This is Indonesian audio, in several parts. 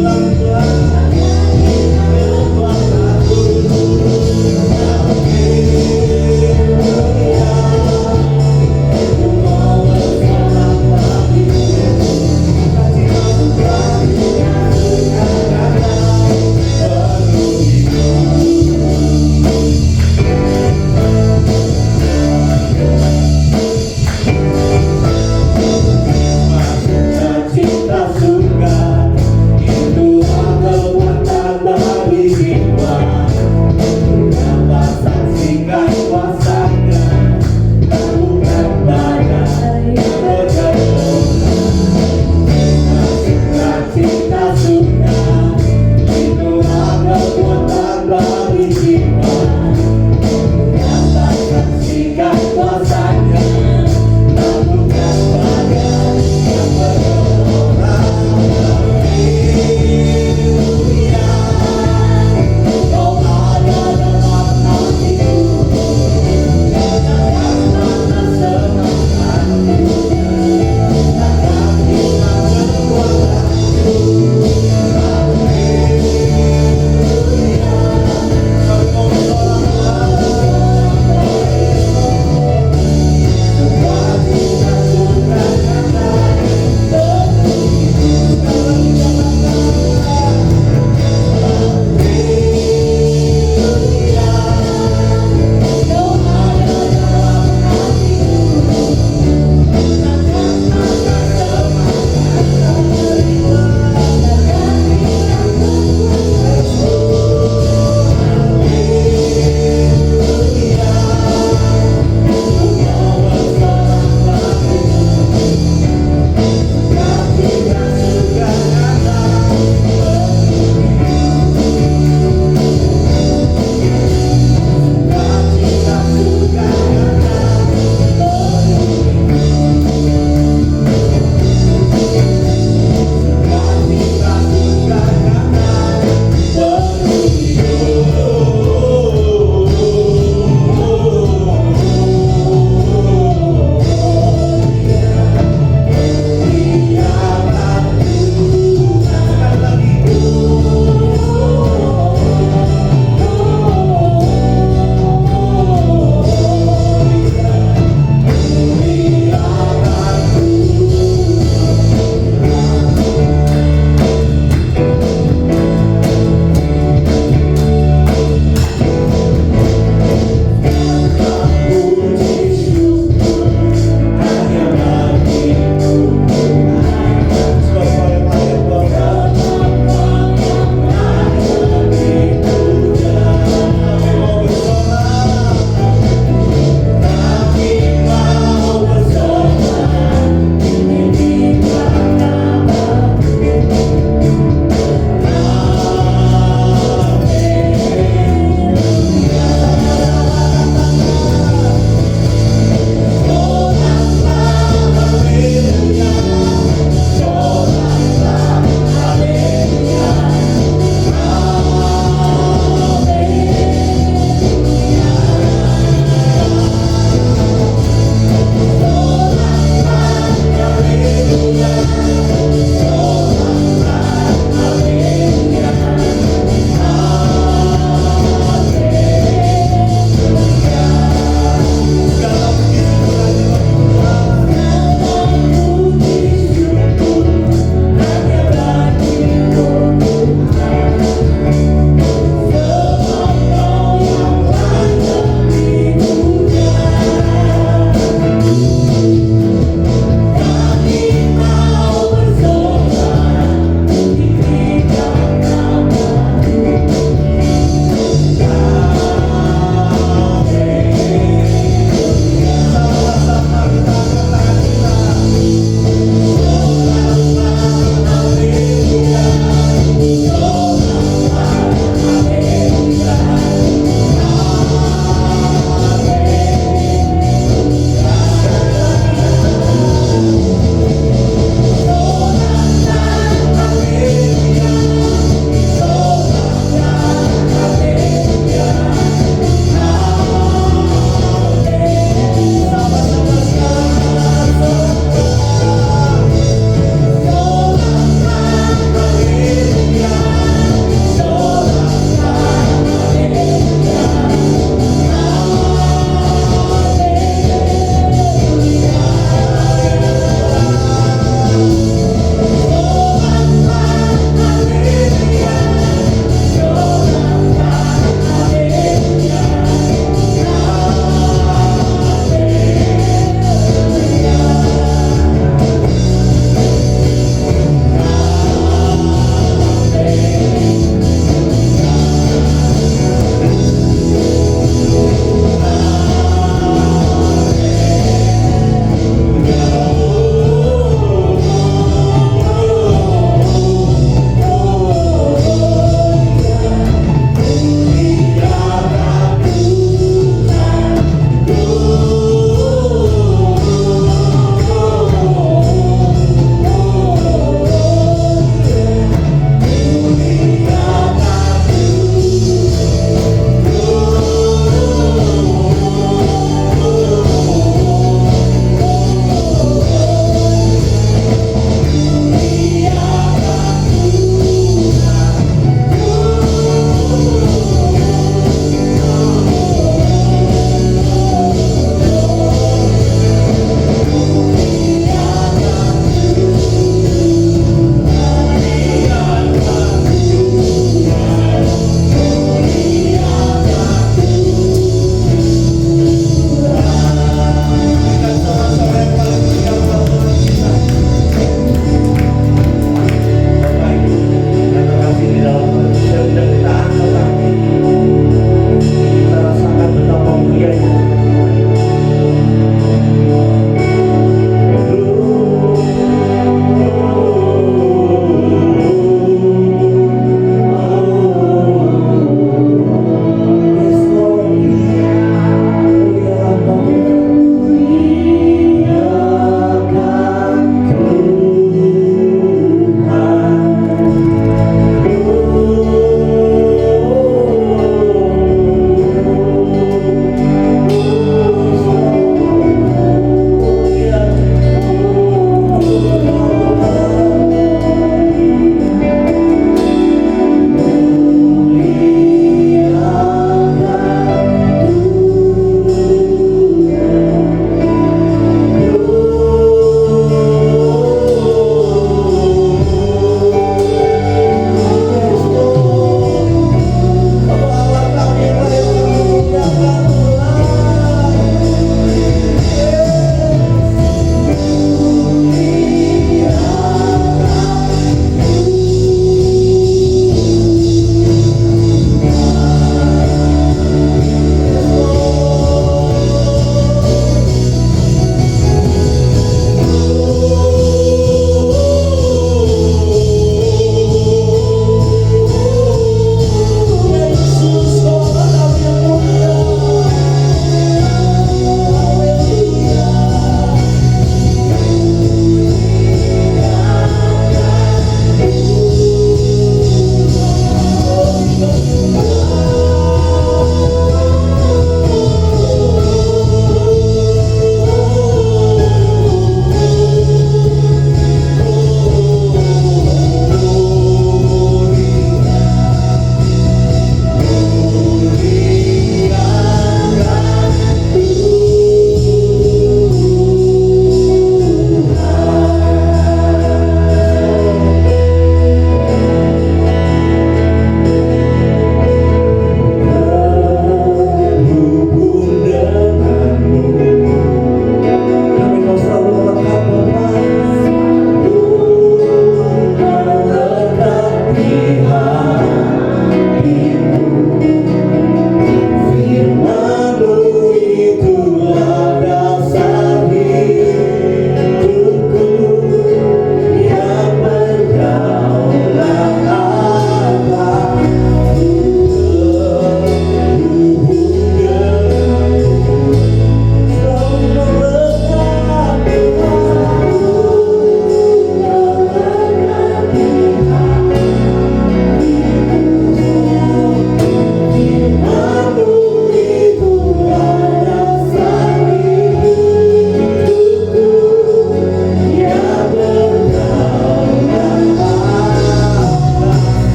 Hilang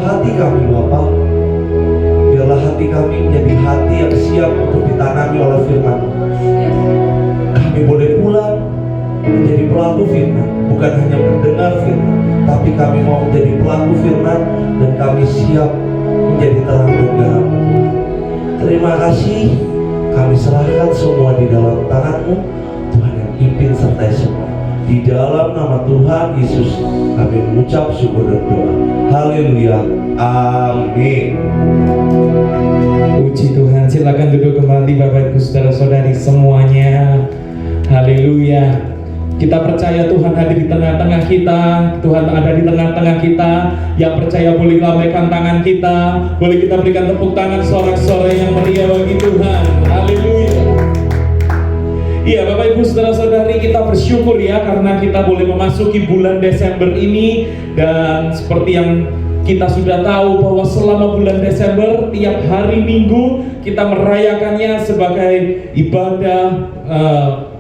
hati kami Bapa. Biarlah hati kami menjadi hati yang siap untuk ditanami oleh firman. Kami boleh pulang menjadi pelaku firman, bukan hanya mendengar firman, tapi kami mau menjadi pelaku firman dan kami siap menjadi terang bagi. Terima kasih, kami serahkan semua di dalam tangan-Mu, Tuhan yang pimpin sertai semua. Di dalam nama Tuhan Yesus kami mengucap syukur dan doa. Haleluya, amin. Puji Tuhan, silakan duduk kembali Bapak Ibu Saudara-saudari semuanya. Haleluya. Kita percaya Tuhan hadir di tengah-tengah kita. Tuhan ada di tengah-tengah kita. Yang percaya boleh lambaikan tangan kita. Boleh kita berikan tepuk tangan sorak-sorai yang meriah bagi Tuhan. Haleluya. Iya Bapak Ibu Saudara-saudari, kita bersyukur ya karena kita boleh memasuki bulan Desember ini. Dan seperti yang kita sudah tahu bahwa selama bulan Desember tiap hari Minggu kita merayakannya sebagai ibadah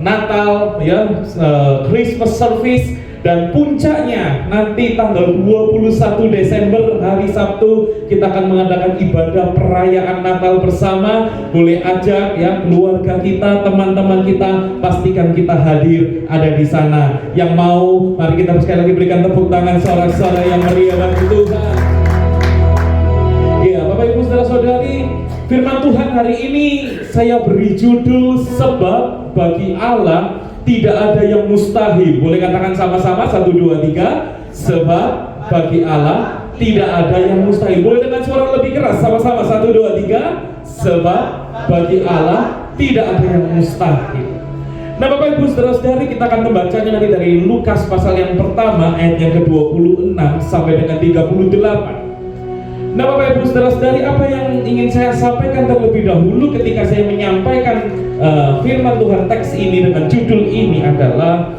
Natal ya, Christmas service, dan puncaknya nanti tanggal 21 Desember hari Sabtu kita akan mengadakan ibadah perayaan Natal bersama. Boleh ajak ya keluarga kita, teman-teman kita, pastikan kita hadir ada di sana. Yang mau, mari kita sekali lagi berikan tepuk tangan sorak-sorai yang meriah bagi Tuhan. Ya, Bapak Ibu Saudara-saudari, firman Tuhan hari ini saya beri judul sebab bagi Allah tidak ada yang mustahil. Boleh katakan sama-sama 1, 2, 3. Sebab bagi Allah tidak ada yang mustahil. Boleh dengan suara lebih keras sama-sama 1, 2, 3. Sebab bagi Allah tidak ada yang mustahil. Nah Bapak Ibu Saudara-saudari, kita akan membacanya nanti dari Lukas pasal yang pertama ayat yang ke-26 sampai dengan 38. Nah Bapak Ibu Saudara-saudari, apa yang ingin saya sampaikan terlebih dahulu ketika saya menyampaikan firman Tuhan teks ini dengan judul ini adalah,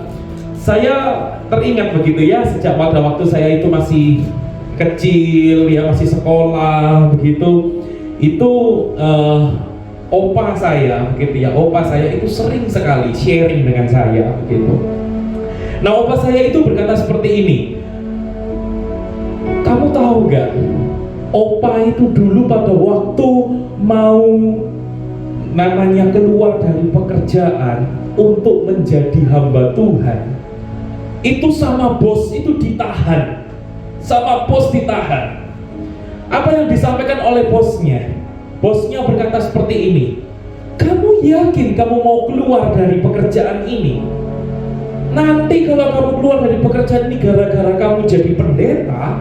saya teringat begitu ya, sejak pada waktu saya itu masih kecil ya, masih sekolah begitu, itu opa saya begitu ya, opa saya itu sering sekali sharing dengan saya begitu. Nah opa saya itu berkata seperti ini, kamu tahu gak, opa itu dulu pada waktu mau namanya keluar dari pekerjaan untuk menjadi hamba Tuhan, itu sama bos itu ditahan, sama bos ditahan. Apa yang disampaikan oleh bosnya? Bosnya berkata seperti ini, kamu yakin kamu mau keluar dari pekerjaan ini? Nanti kalau kamu keluar dari pekerjaan ini gara-gara kamu jadi pendeta,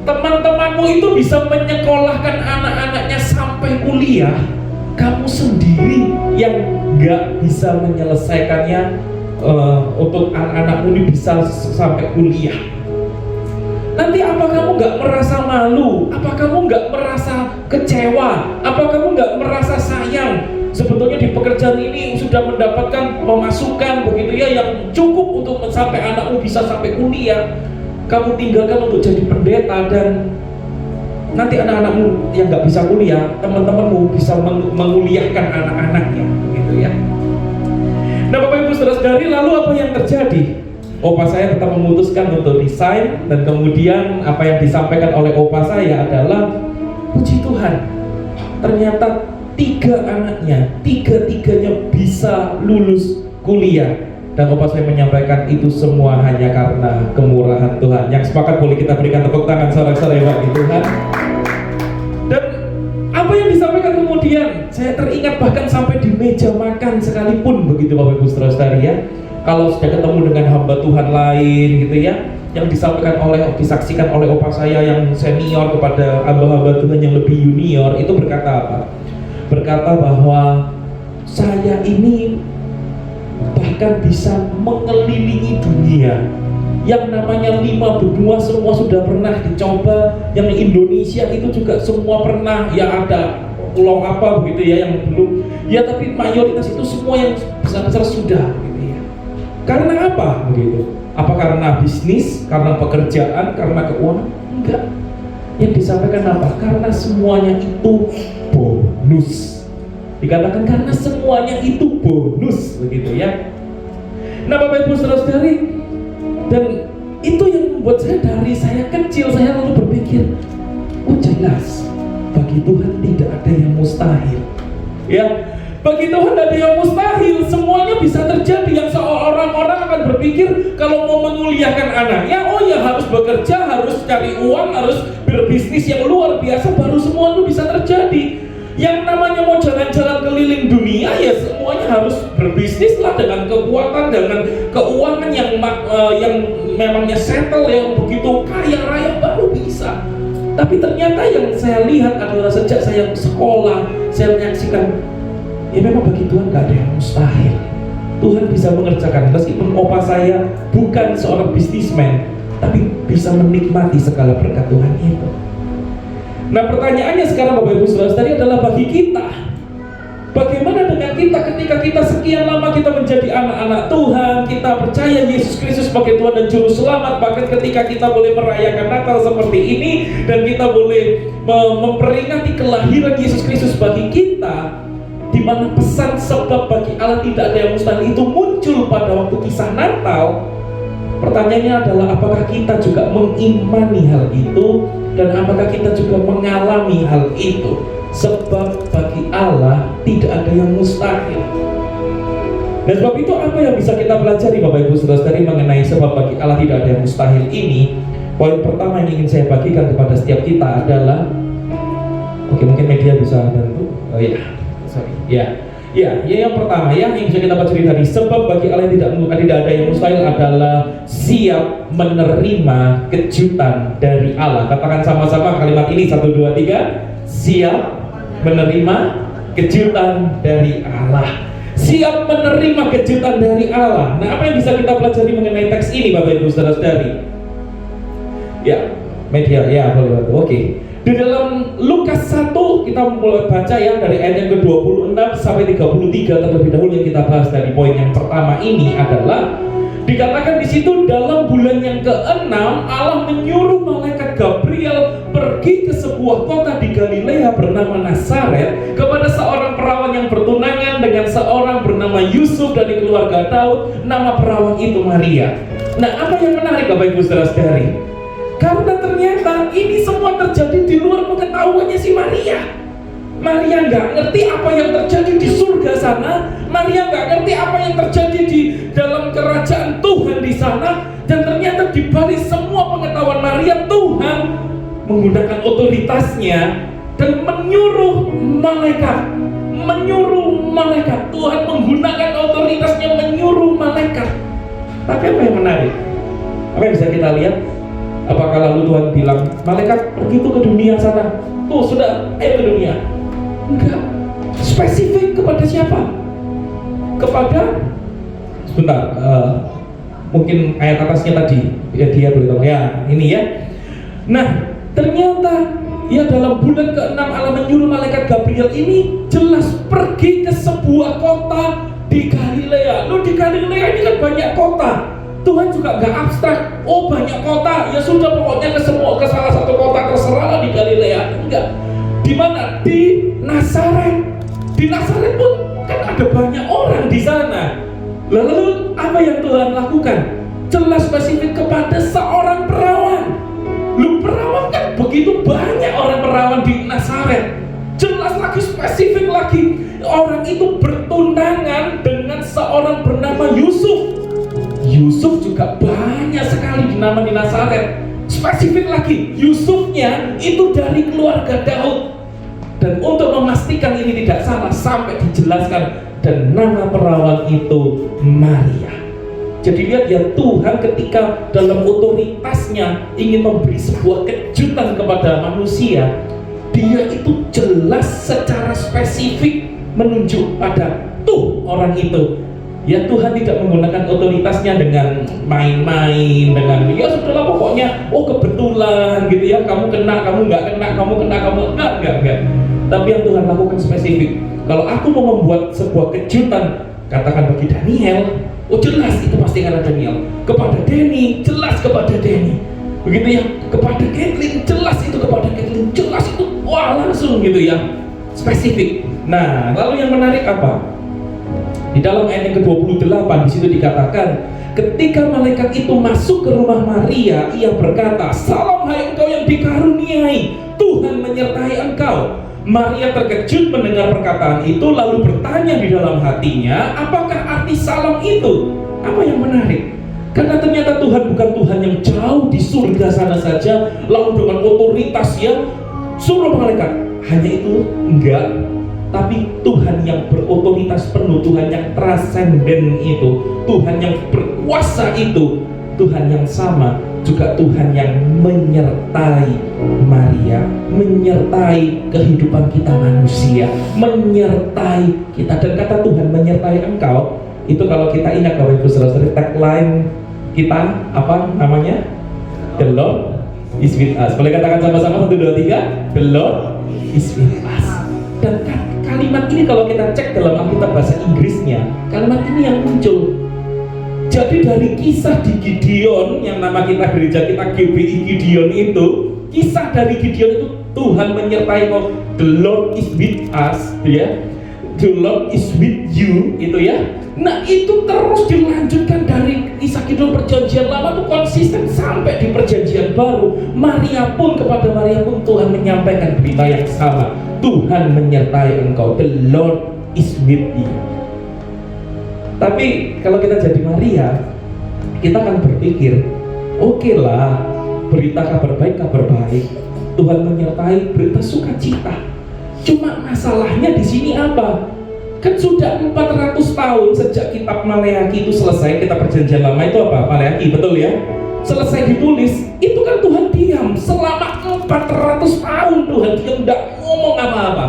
teman-temanmu itu bisa menyekolahkan anak-anaknya sampai kuliah, kamu sendiri yang gak bisa menyelesaikannya untuk anak-anakmu ini bisa sampai kuliah. Nanti apa kamu gak merasa malu? Apa kamu gak merasa kecewa? Apa kamu gak merasa sayang? Sebetulnya di pekerjaan ini sudah mendapatkan pemasukan begitu ya, yang cukup untuk sampai anakmu bisa sampai kuliah. Kamu tinggalkan untuk jadi pendeta, dan nanti anak-anakmu yang nggak bisa kuliah, teman-temanmu bisa menguliahkan anak-anaknya, gitu ya. Nah Bapak Ibu Saudara-saudari, lalu apa yang terjadi? Opa saya tetap memutuskan untuk resign, dan kemudian apa yang disampaikan oleh opa saya adalah, puji Tuhan, ternyata 3 anaknya, 3-tiganya bisa lulus kuliah. Dan opa saya menyampaikan itu semua hanya karena kemurahan Tuhan. Yang sepakat boleh kita berikan tepuk tangan sorak-sorai bagi Tuhan. Dan apa yang disampaikan kemudian, saya teringat bahkan sampai di meja makan sekalipun begitu Bapak Ibu Saudara-saudari ya. Kalau sudah ketemu dengan hamba Tuhan lain gitu ya, yang disampaikan disaksikan oleh opa saya yang senior kepada hamba-hamba Tuhan yang lebih junior, itu berkata apa? Berkata bahwa saya ini bahkan bisa mengelilingi dunia. Yang namanya 5 benua semua sudah pernah dicoba. Yang Indonesia itu juga semua pernah. Ya ada pulau apa begitu ya yang belum. Ya tapi mayoritas itu semua yang besar-besar sudah gitu ya. Karena apa begitu? Apa karena bisnis, karena pekerjaan, karena keuangan? Enggak. Yang disampaikan apa? Karena semuanya itu bonus. Dikatakan karena semuanya itu bonus begitu ya. Nah Bapak Ibu Saudara-saudari, dan itu yang membuat saya dari saya kecil, saya lalu berpikir berpikir, oh jelas, bagi Tuhan tidak ada yang mustahil. Ya, bagi Tuhan ada yang mustahil, semuanya bisa terjadi. Yang orang-orang akan berpikir kalau mau memuliakan anaknya, oh ya harus bekerja, harus cari uang, harus berbisnis yang luar biasa, baru semua itu bisa terjadi. Yang namanya mau jalan-jalan keliling dunia, ya semuanya harus berbisnis lah, dengan kekuatan, dengan keuangan yang memangnya settle, yang begitu kaya raya baru bisa. Tapi ternyata yang saya lihat adalah sejak saya sekolah, saya menyaksikan, ya memang bagi Tuhan gak ada yang mustahil. Tuhan bisa mengerjakan, meskipun opa saya bukan seorang bisnismen, tapi bisa menikmati segala berkat Tuhan itu. Nah pertanyaannya sekarang Bapak Ibu Saudara adalah bagi kita, bagaimana dengan kita ketika kita sekian lama kita menjadi anak-anak Tuhan, kita percaya Yesus Kristus sebagai Tuhan dan Juru Selamat, bahkan ketika kita boleh merayakan Natal seperti ini, dan kita boleh memperingati kelahiran Yesus Kristus bagi kita, di mana pesan sebab bagi Allah tidak ada yang mustahil itu muncul pada waktu kisah Natal. Pertanyaannya adalah apakah kita juga mengimani hal itu, dan apakah kita juga mengalami hal itu? Sebab bagi Allah tidak ada yang mustahil. Dan sebab itu apa yang bisa kita pelajari Bapak Ibu Saudara-saudari mengenai sebab bagi Allah tidak ada yang mustahil ini? Poin pertama yang ingin saya bagikan kepada setiap kita adalah, oke mungkin media bisa bantu. Oh ya, sorry. Ya, yang pertama yang bisa kita pelajari dari sebab bagi Allah tidak ada yang mustahil adalah siap menerima kejutan dari Allah. Katakan sama-sama kalimat ini, 1, 2, 3. Siap menerima kejutan dari Allah. Siap menerima kejutan dari Allah. Nah, apa yang bisa kita pelajari mengenai teks ini Bapak Ibu Saudara-saudari? Ya, media, ya boleh bantu. Oke. Di dalam Lukas 1 kita mulai baca ya dari ayat yang ke-26 sampai 33 terlebih dahulu. Yang kita bahas dari poin yang pertama ini adalah dikatakan di situ dalam bulan yang ke-6 Allah menyuruh malaikat Gabriel pergi ke sebuah kota di Galilea bernama Nazaret kepada seorang perawan yang bertunangan dengan seorang bernama Yusuf dari keluarga Daud. Nama perawan itu Maria. Nah, apa yang menarik Bapak Ibu Saudara-saudari? Karena ternyata ini semua terjadi di luar pengetahuannya si Maria. Maria nggak ngerti apa yang terjadi di surga sana. Maria nggak ngerti apa yang terjadi di dalam kerajaan Tuhan di sana. Dan ternyata di balik semua pengetahuan Maria, Tuhan menggunakan otoritasnya dan menyuruh malaikat. Tuhan menggunakan otoritasnya menyuruh malaikat. Tapi apa yang menarik? Apa yang bisa kita lihat? Apakah lalu Tuhan bilang, malaikat pergi tuh ke dunia sana, tuh sudah, ayo ke dunia? Enggak. Spesifik kepada siapa? Kepada, sebentar, mungkin ayat atasnya tadi, ya dia boleh tahu, ya ini ya. Nah, ternyata ya dalam bulan ke-6 Allah menyuruh malaikat Gabriel ini jelas pergi ke sebuah kota di Galilea. Loh, di Galilea ini kan banyak kota. Tuhan juga gak abstrak, oh banyak kota, ya sudah pokoknya ke salah satu kota terserah di Galilea. Enggak. Di mana? Di Nazaret. Di Nazaret pun kan ada banyak orang di sana. Lalu apa yang Tuhan lakukan? Jelas spesifik kepada seorang perawan. Lu perawan kan begitu banyak orang perawan di Nazaret. Jelas lagi, spesifik lagi, orang itu bertunangan dengan seorang bernama Yusuf. Yusuf juga banyak sekali nama di Nazaret. Spesifik lagi, Yusufnya itu dari keluarga Daud. Dan untuk memastikan ini tidak salah, sampai dijelaskan dan nama perawan itu Maria. Jadi lihat ya, Tuhan ketika dalam otoritasnya ingin memberi sebuah kejutan kepada manusia, dia itu jelas secara spesifik menunjuk pada tuh orang itu. Ya, Tuhan tidak menggunakan otoritasnya dengan main-main, dengan ya sudahlah pokoknya, oh kebetulan gitu ya, kamu kena, kamu nggak kena, kamu kena, kamu enggak. Tapi yang Tuhan lakukan spesifik. Kalau aku mau membuat sebuah kejutan, katakan bagi Daniel, oh jelas itu pasti karena Daniel. Kepada Denny, jelas kepada Denny. Begitu ya, kepada Kathleen, jelas itu kepada Kathleen, jelas itu, wah langsung gitu ya, spesifik. Nah, lalu yang menarik apa? Di dalam ayat yang ke-28 di situ dikatakan, ketika malaikat itu masuk ke rumah Maria, ia berkata, "Salam hai engkau yang dikaruniai menyertai engkau. Maria terkejut mendengar perkataan itu, lalu bertanya di dalam hatinya, apakah arti salam itu? Apa yang menarik? Karena ternyata Tuhan bukan Tuhan yang jauh di surga sana saja, lalu dengan otoritasnya suruh malaikat. Hanya itu enggak, tapi Tuhan yang berotoritas penuh, Tuhan yang transenden itu, Tuhan yang berkuasa itu, Tuhan yang sama juga Tuhan yang menyertai Maria, menyertai kehidupan kita manusia, menyertai kita. Dan kata Tuhan menyertai engkau itu, kalau kita ingat Bapak Ibu Saudara, tagline kita apa namanya? The Lord is with us. Boleh katakan sama-sama 1, 2, 3, The Lord is with us. Dan kalimat ini kalau kita cek dalam Alkitab bahasa Inggrisnya, kalimat ini yang muncul. Jadi dari kisah di Gideon, yang nama kita gereja kita GBI Gideon itu, kisah dari Gideon itu Tuhan menyertai kau, the Lord is with us, ya, the Lord is with you, itu ya. Nah itu terus dilanjutkan dari kisah Gideon perjanjian lama itu konsisten sampai di perjanjian baru. Kepada Maria pun Tuhan menyampaikan berita yang sama. Tuhan menyertai engkau, the Lord is with you. Tapi kalau kita jadi Maria, kita akan berpikir, oke lah, berita kabar baik, Tuhan menyertai, berita sukacita. Cuma masalahnya di sini apa? Kan sudah 400 tahun sejak kitab Maleakhi itu selesai, kitab perjanjian lama itu apa? Maleakhi, betul ya? Selesai ditulis, itu kan Tuhan diam selama 400 tahun. Tuhan diam, tidak ngomong apa-apa.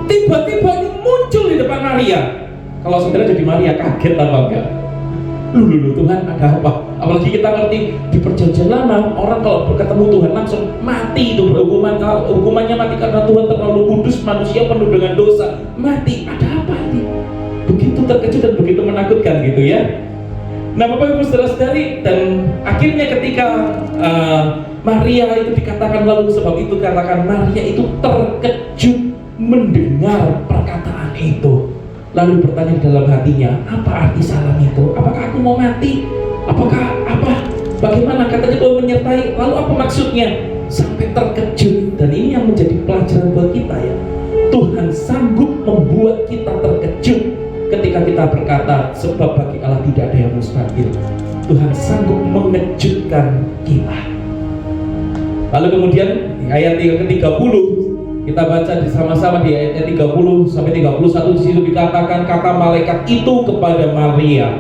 Tiba-tiba ini muncul di depan Maria. Kalau saudara jadi Maria, kaget apa enggak? Lu Tuhan ada apa? Apalagi kita ngerti di perjanjian lama, orang kalau berketemu Tuhan langsung mati itu berhukuman. Hukumannya mati karena Tuhan terlalu kudus, manusia penuh dengan dosa, mati. Ada apa ini? Begitu terkejut dan begitu menakutkan gitu ya. Nah Bapak Ibu Saudara-saudari, dan akhirnya ketika Maria itu dikatakan, lalu sebab itu katakan Maria itu terkejut mendengar perkataan itu. Lalu bertanya dalam hatinya, apa arti salam itu? Apakah aku mau mati? Bagaimana? Katanya Tuhan menyertai, lalu apa maksudnya? Sampai terkejut. Dan ini yang menjadi pelajaran buat kita ya. Tuhan sanggup membuat kita terkejut ketika kita berkata, sebab bagi Allah tidak ada yang mustahil. Tuhan sanggup mengejutkan kita. Lalu kemudian ayat ke-30 kita baca sama-sama di ayat 30 sampai 31. Di situ dikatakan, kata malaikat itu kepada Maria,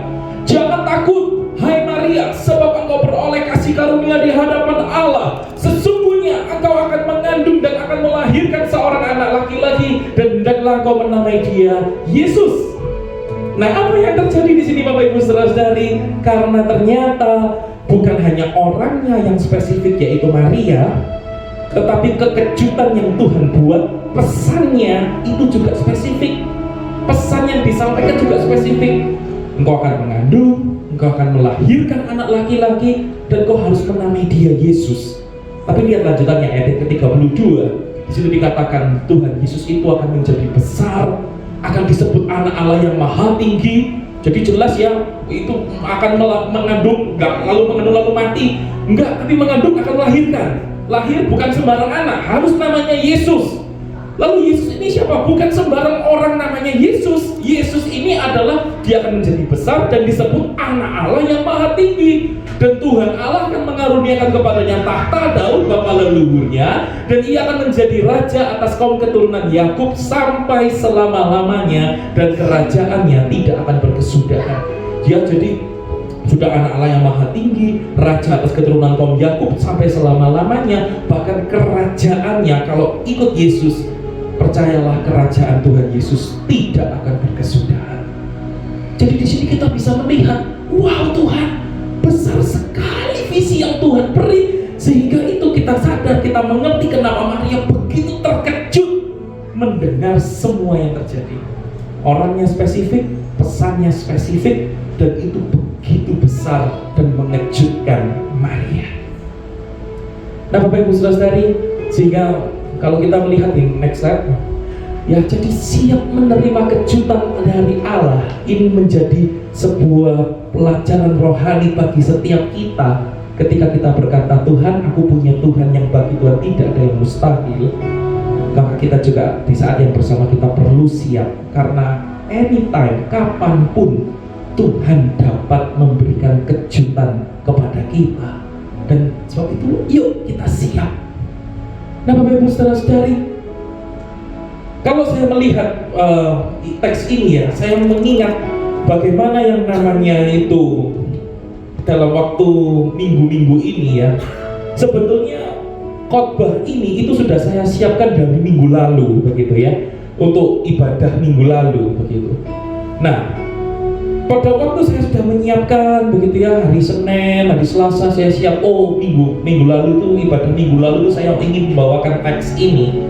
jangan takut, hai Maria, sebab engkau beroleh kasih karunia di hadapan Allah. Sesungguhnya engkau akan mengandung dan akan melahirkan seorang anak laki-laki, dan hendaklah engkau menamai dia Yesus. Nah, apa yang terjadi di sini Bapak Ibu Saudara-saudari? Karena ternyata bukan hanya orangnya yang spesifik, yaitu Maria, tetapi kekejutan yang Tuhan buat, pesannya itu juga spesifik. Pesan yang disampaikan juga spesifik. Engkau akan mengandung, engkau akan melahirkan anak laki-laki, dan engkau harus menamai dia Yesus. Tapi lihat lanjutannya ayat ke-32. Di situ dikatakan Tuhan Yesus itu akan menjadi besar, akan disebut anak Allah yang maha tinggi. Jadi jelas ya, itu akan mengandung, enggak lalu mengandung lalu mati, enggak, tapi mengandung akan melahirkan. Lahir bukan sembarang anak, harus namanya Yesus. Lalu Yesus ini siapa? Bukan sembarang orang namanya Yesus. Yesus ini adalah, dia akan menjadi besar dan disebut anak Allah yang maha tinggi. Dan Tuhan Allah akan mengaruniakan kepadanya tahta Daud bapa leluhurnya, dan ia akan menjadi raja atas kaum keturunan Yakub sampai selama-lamanya, dan kerajaannya tidak akan berkesudahan. Dia jadi sudah anak Allah yang maha tinggi, raja atas keturunan kaum Yakub sampai selama-lamanya. Bahkan kerajaannya, kalau ikut Yesus, percayalah, kerajaan Tuhan Yesus tidak akan berkesudahan. Jadi di sini kita bisa melihat, wow, Tuhan besar sekali visi yang Tuhan beri, sehingga itu kita sadar, kita mengerti kenapa Maria begitu terkejut mendengar semua yang terjadi. Orangnya spesifik, pesannya spesifik, dan itu begitu besar dan mengejutkan Maria. Nah Bapak Ibu Saudara-saudari, sehingga kalau kita melihat di next slide, ya, jadi siap menerima kejutan dari Allah. Ini menjadi sebuah pelajaran rohani bagi setiap kita, ketika kita berkata, Tuhan, aku punya Tuhan yang bagi Tuhan tidak ada yang mustahil, maka kita juga di saat yang bersama kita perlu siap, karena anytime, kapanpun Tuhan dapat memberikan kejutan kepada kita. Dan sebab itu yuk kita siap. Nah Bapak Ibu Saudara-saudari, kalau saya melihat teks ini ya, saya mengingat bagaimana yang namanya itu dalam waktu minggu-minggu ini ya, sebetulnya khotbah ini itu sudah saya siapkan dari minggu lalu begitu ya, untuk ibadah minggu lalu begitu. Nah, pada waktu saya sudah menyiapkan begitu ya, hari Senin, hari Selasa saya siap, minggu lalu itu ibadah minggu lalu itu saya ingin membawakan teks ini.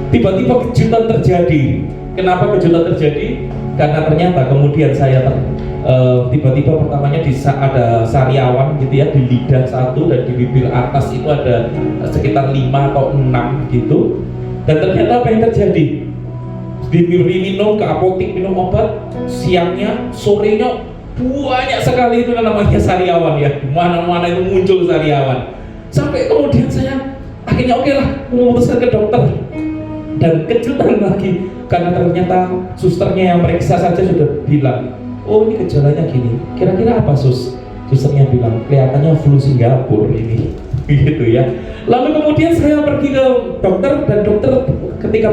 Tiba-tiba kejutan terjadi. Kenapa kejutan terjadi? Karena ternyata kemudian saya tiba-tiba pertamanya ada sariawan gitu ya, di lidah satu dan di bibir atas itu ada sekitar 5 atau 6 gitu. Dan ternyata apa yang terjadi? Minum ke apotek, minum obat, siangnya, sorenya banyak sekali itu namanya sariawan ya, mana-mana itu muncul sariawan. Sampai kemudian saya akhirnya oke lah, memutuskan ke dokter. Dan kejutan lagi, karena ternyata susternya yang meriksa saja sudah bilang, oh ini gejalanya gini, kira-kira apa susternya bilang, kelihatannya flu Singapura ini gitu ya. Lalu kemudian saya pergi ke dokter, dan dokter ketika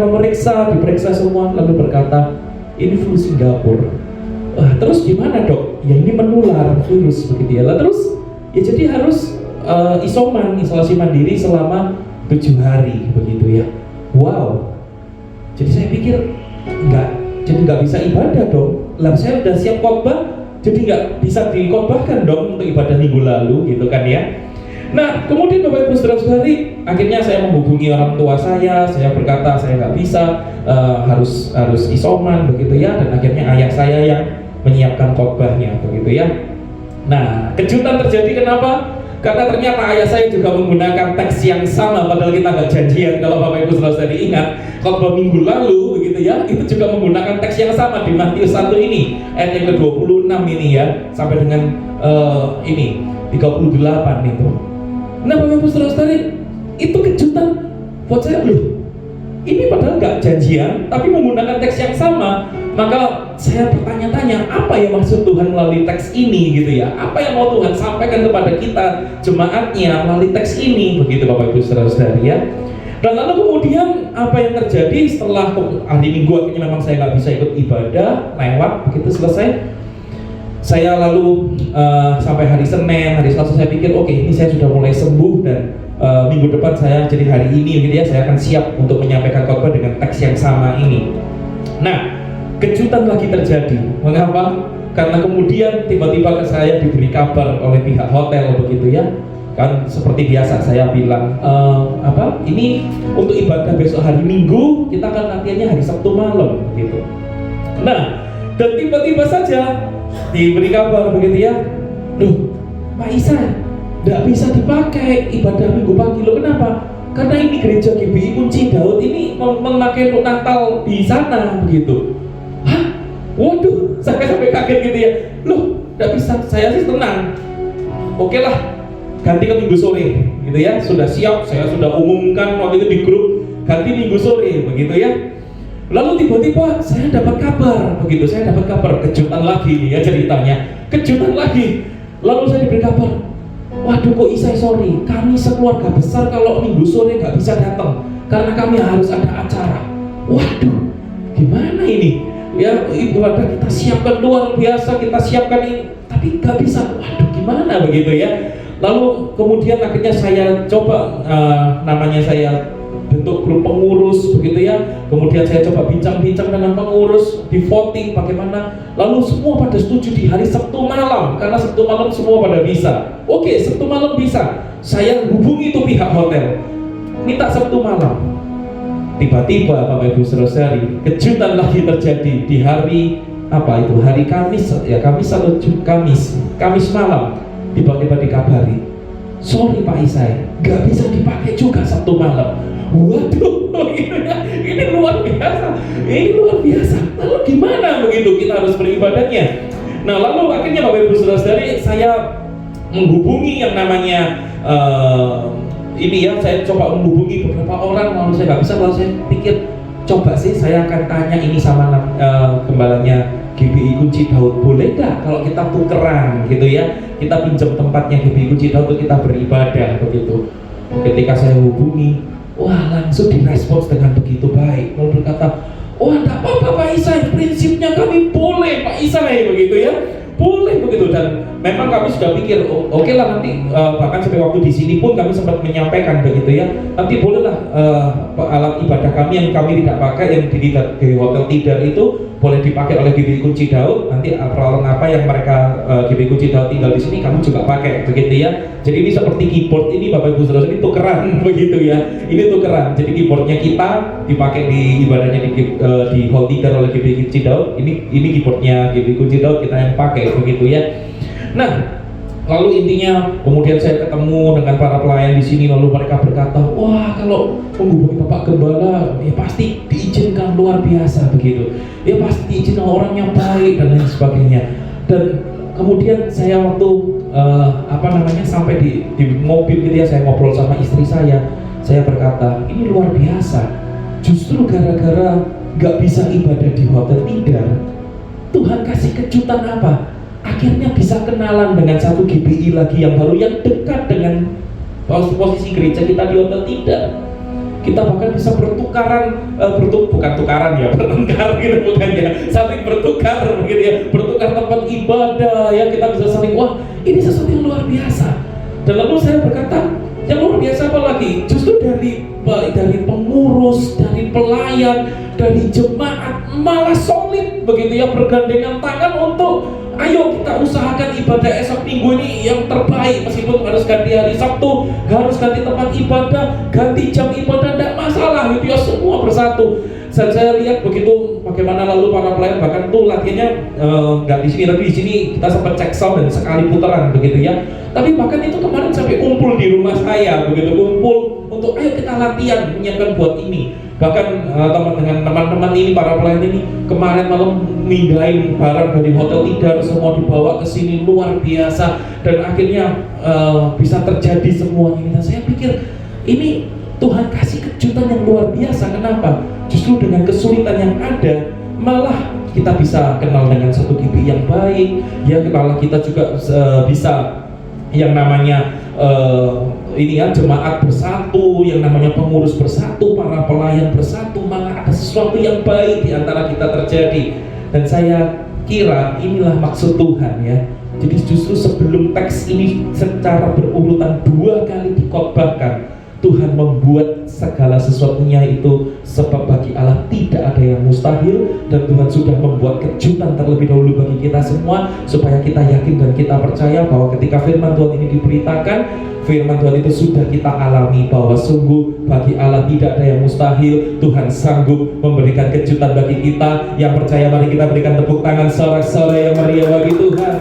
diperiksa semua, lalu berkata, ini flu Singapura. Terus gimana dok? Ya ini menular virus begitu ya. Lalu terus ya jadi harus isolasi mandiri selama 7 hari begitu ya. Wow. Jadi saya pikir nggak bisa ibadah dong. Lah saya udah siap khotbah, jadi nggak bisa dikhotbahkan dong untuk ibadah minggu lalu gitu kan ya. Nah kemudian Bapak Ibu Saudara-saudari, akhirnya saya menghubungi orang tua saya berkata saya nggak bisa, harus isoman begitu ya, dan akhirnya ayah saya yang menyiapkan khotbahnya begitu ya. Nah kejutan terjadi kenapa? Karena ternyata ayah saya juga menggunakan teks yang sama, padahal kita nggak janjian. Kalau Bapak Ibu Saudara-saudari ingat, khotbah minggu lalu begitu ya, itu juga menggunakan teks yang sama di Matius 1 ini, ayat yang ke-26 ini ya, sampai dengan ini 38 itu. Nah Bapak Ibu Saudara-saudari, itu kejutan buat saya, loh ini padahal nggak janjian, tapi menggunakan teks yang sama. Maka saya bertanya-tanya, apa yang maksud Tuhan melalui teks ini gitu ya? Apa yang mau Tuhan sampaikan kepada kita jemaatnya melalui teks ini begitu Bapak Ibu Saudara-saudari ya? Dan lalu kemudian apa yang terjadi setelah hari Minggu akhirnya memang saya nggak bisa ikut ibadah, lewat begitu selesai. Saya lalu sampai hari Senin, hari Selasa saya pikir oke, ini saya sudah mulai sembuh, dan minggu depan saya jadi hari ini gitu ya, saya akan siap untuk menyampaikan khotbah dengan teks yang sama ini. Nah, kejutan lagi terjadi. Mengapa? Karena kemudian tiba-tiba saya diberi kabar oleh pihak hotel begitu ya. Kan seperti biasa saya bilang, ini untuk ibadah besok hari Minggu, kita akan latihannya hari Sabtu malam gitu. Nah, dan tiba-tiba saja diberi kabar begitu ya, loh Pak Isa, nggak bisa dipakai ibadah Minggu pagi. Loh kenapa? Karena ini gereja GBI Kunci Daud ini memakai Natal di sana begitu. Hah? Waduh, saya sampai kaget gitu ya. Loh, nggak bisa. Saya sih tenang. Oke lah, ganti ke Minggu sore gitu ya. Sudah siap, saya sudah umumkan waktu itu di grup, ganti Minggu sore begitu ya. Lalu tiba-tiba saya dapat kabar begitu, saya dapat kabar, kejutan lagi ya ceritanya, kejutan lagi. Lalu saya diberi kabar, waduh kok Isai sorry, kami sekeluarga besar kalau Minggu sore nggak bisa datang karena kami harus ada acara. Waduh, gimana ini? Ya ibadah kita siapkan luar biasa, kita siapkan ini, tapi nggak bisa. Waduh, gimana begitu ya? Lalu kemudian akhirnya saya coba, namanya saya bentuk grup pengurus begitu ya. Kemudian saya coba bincang-bincang dengan pengurus, di voting bagaimana. Lalu semua pada setuju di hari Sabtu malam, karena Sabtu malam semua pada bisa. Oke, Sabtu malam bisa. Saya hubungi itu pihak hotel, minta Sabtu malam. Tiba-tiba Bapak Ibu Saudara-saudari, kejutan lagi terjadi di hari apa itu? Hari Kamis ya, Kamis malam. Tiba-tiba dikabari, sorry Pak Isai, nggak bisa dipakai juga Sabtu malam. Waduh, ini luar biasa, ini luar biasa. Lalu gimana begitu kita harus beribadahnya? Nah lalu akhirnya Bapak Ibu Saudara-saudari, saya menghubungi yang namanya ini ya, saya coba menghubungi beberapa orang, lalu saya nggak bisa, lalu saya pikir coba sih saya akan tanya ini sama gembalanya GBI Kunci Daud, boleh nggak kalau kita tukeran gitu ya, kita pinjam tempatnya GBI Kunci Daud untuk kita beribadah begitu. Ketika saya hubungi, wah langsung direspons dengan begitu baik, lalu berkata, wah enggak apa-apa Pak Isai, prinsipnya kami boleh Pak Isai begitu ya, boleh begitu. Dan memang kami sudah pikir oke lah nanti bahkan sampai waktu di sini pun kami sempat menyampaikan begitu ya, nanti bolehlah alat ibadah kami yang kami tidak pakai yang di Hotel Tidar itu boleh dipakai oleh GBI Kunci Daud, nanti peralatan apa yang mereka GBI Kunci Daud tinggal di sini kamu juga pakai begitu ya. Jadi ini seperti keyboard ini Bapak Ibu Saudara, ini tukeran begitu ya, ini tukeran. Jadi keyboardnya kita dipakai di ibadahnya di Hall Tidar oleh GBI Kunci Daud, ini keyboardnya GBI Kunci Daud kita yang pakai begitu ya. Nah, lalu intinya kemudian saya ketemu dengan para pelayan di sini, lalu mereka berkata, wah kalau menghubungi Bapak Gembala ya pasti diizinkan luar biasa begitu, ya pasti diizinkan orangnya baik dan lain sebagainya. Dan kemudian saya waktu sampai di mobil gitu ya, saya ngobrol sama istri saya berkata, ini luar biasa, justru gara-gara nggak bisa ibadah di Hotel Tidar, Tuhan kasih kejutan apa? Akhirnya bisa kenalan dengan satu GBI lagi yang baru, yang dekat dengan posisi gereja kita di Hotel Tidar. Kita bahkan bisa bertukaran, bukan tukaran ya, bertengkar gitu bukan ya, saling bertukar begitu ya, bertukar tempat ibadah ya, kita bisa saling, wah ini sesuatu yang luar biasa. Dan lalu saya berkata, yang luar biasa apa lagi? Justru dari pengurus, dari pelayan, dari jemaat malah solid begitu ya, bergandengan tangan untuk ayo kita usahakan ibadah esok minggu ini yang terbaik, meskipun harus ganti hari Sabtu, harus ganti tempat ibadah, ganti jam ibadah, tidak masalah gitu ya, semua bersatu. Dan saya lihat begitu bagaimana lalu para pelayan bahkan tuh latihannya nggak di sini, tapi di sini kita sempat cek sound dan sekali putaran begitu ya. Tapi bahkan itu kemarin sampai kumpul di rumah saya begitu, kumpul untuk ayo kita latihan menyiapkan buat ini. Bahkan dengan teman-teman ini, para pelayan ini kemarin malam mindahin barang dari Hotel Tidar semua dibawa ke sini, luar biasa. Dan akhirnya bisa terjadi semuanya. Dan saya pikir ini Tuhan kasih kejutan yang luar biasa. Kenapa? Justru dengan kesulitan yang ada, malah kita bisa kenal dengan satu GBI yang baik. Ya, malah kita juga bisa yang namanya ini ya, jemaat bersatu, yang namanya pengurus bersatu, para pelayan bersatu, malah ada sesuatu yang baik di antara kita terjadi. Dan saya kira inilah maksud Tuhan ya. Jadi justru sebelum teks ini secara berurutan 2 kali dikhotbahkan, Tuhan membuat segala sesuatunya itu sebab bagi Allah tidak ada yang mustahil, dan Tuhan sudah membuat kejutan terlebih dahulu bagi kita semua supaya kita yakin dan kita percaya bahwa ketika firman Tuhan ini diberitakan, firman Tuhan itu sudah kita alami bahwa sungguh bagi Allah tidak ada yang mustahil. Tuhan sanggup memberikan kejutan bagi kita. Yang percaya mari kita berikan tepuk tangan sorak-sorai yang meriah bagi Tuhan.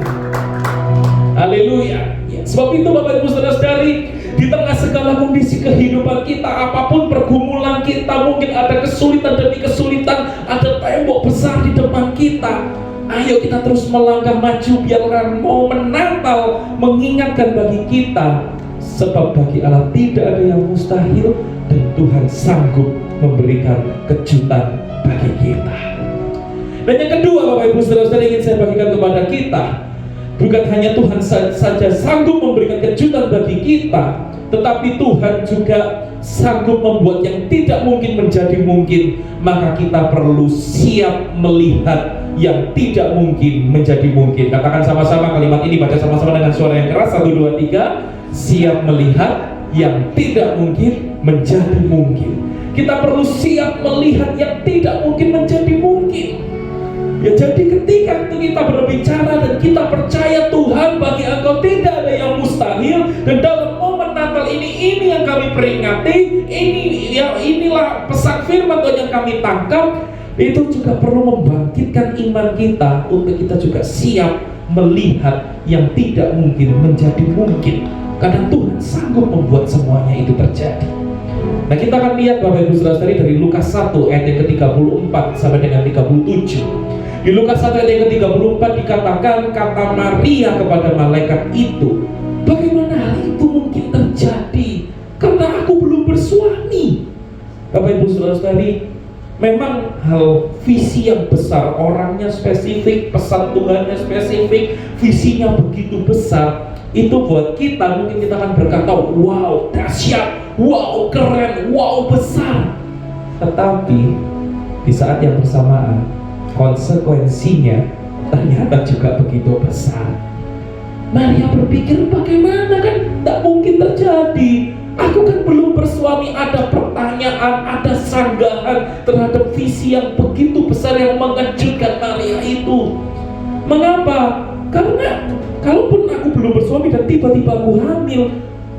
Haleluya. Sebab itu Bapak Ibu Saudara-saudari, di tengah segala kondisi kehidupan kita, apapun pergumulan kita, mungkin ada kesulitan demi kesulitan, ada tembok besar di depan kita, ayo kita terus melangkah maju, biarkan momen Natal mengingatkan bagi kita, sebab bagi Allah tidak ada yang mustahil, dan Tuhan sanggup memberikan kejutan bagi kita. Dan yang kedua Bapak Ibu Saudara-saudari, ingin saya bagikan kepada kita, bukan hanya Tuhan saja sanggup memberikan kejutan bagi kita, tetapi Tuhan juga sanggup membuat yang tidak mungkin menjadi mungkin. Maka kita perlu siap melihat yang tidak mungkin menjadi mungkin. Katakan sama-sama kalimat ini, baca sama-sama dengan suara yang keras. 1, 2, 3. Siap melihat yang tidak mungkin menjadi mungkin. Kita perlu siap melihat yang tidak mungkin menjadi mungkin. Ya, jadi ketika kita berbicara dan kita percaya Tuhan, bagi Engkau tidak ada yang mustahil, dan dalam momen Natal ini yang kami peringati, inilah pesan firman Tuhan yang kami tangkap, itu juga perlu membangkitkan iman kita untuk kita juga siap melihat yang tidak mungkin menjadi mungkin, karena Tuhan sanggup membuat semuanya itu terjadi. Nah, kita akan lihat Bapak Ibu Saudara-saudari dari Lukas 1 ayat yang ke-34 sampai dengan 37. Di Lukas 1 ayat yang ke-34 dikatakan, kata Maria kepada malaikat itu, Bapak Ibu Saudara-saudari, memang hal visi yang besar, orangnya spesifik, pesan Tuhannya spesifik, visinya begitu besar, itu buat kita mungkin kita akan berkata, wow dahsyat, wow keren, wow besar. Tetapi di saat yang bersamaan konsekuensinya ternyata juga begitu besar. Maria berpikir, bagaimana, kan tak mungkin terjadi. Aku kan belum bersuami, ada pertanyaan, ada sanggahan terhadap visi yang begitu besar yang mengejutkan Maria itu. Mengapa? Karena kalaupun aku belum bersuami dan tiba-tiba aku hamil,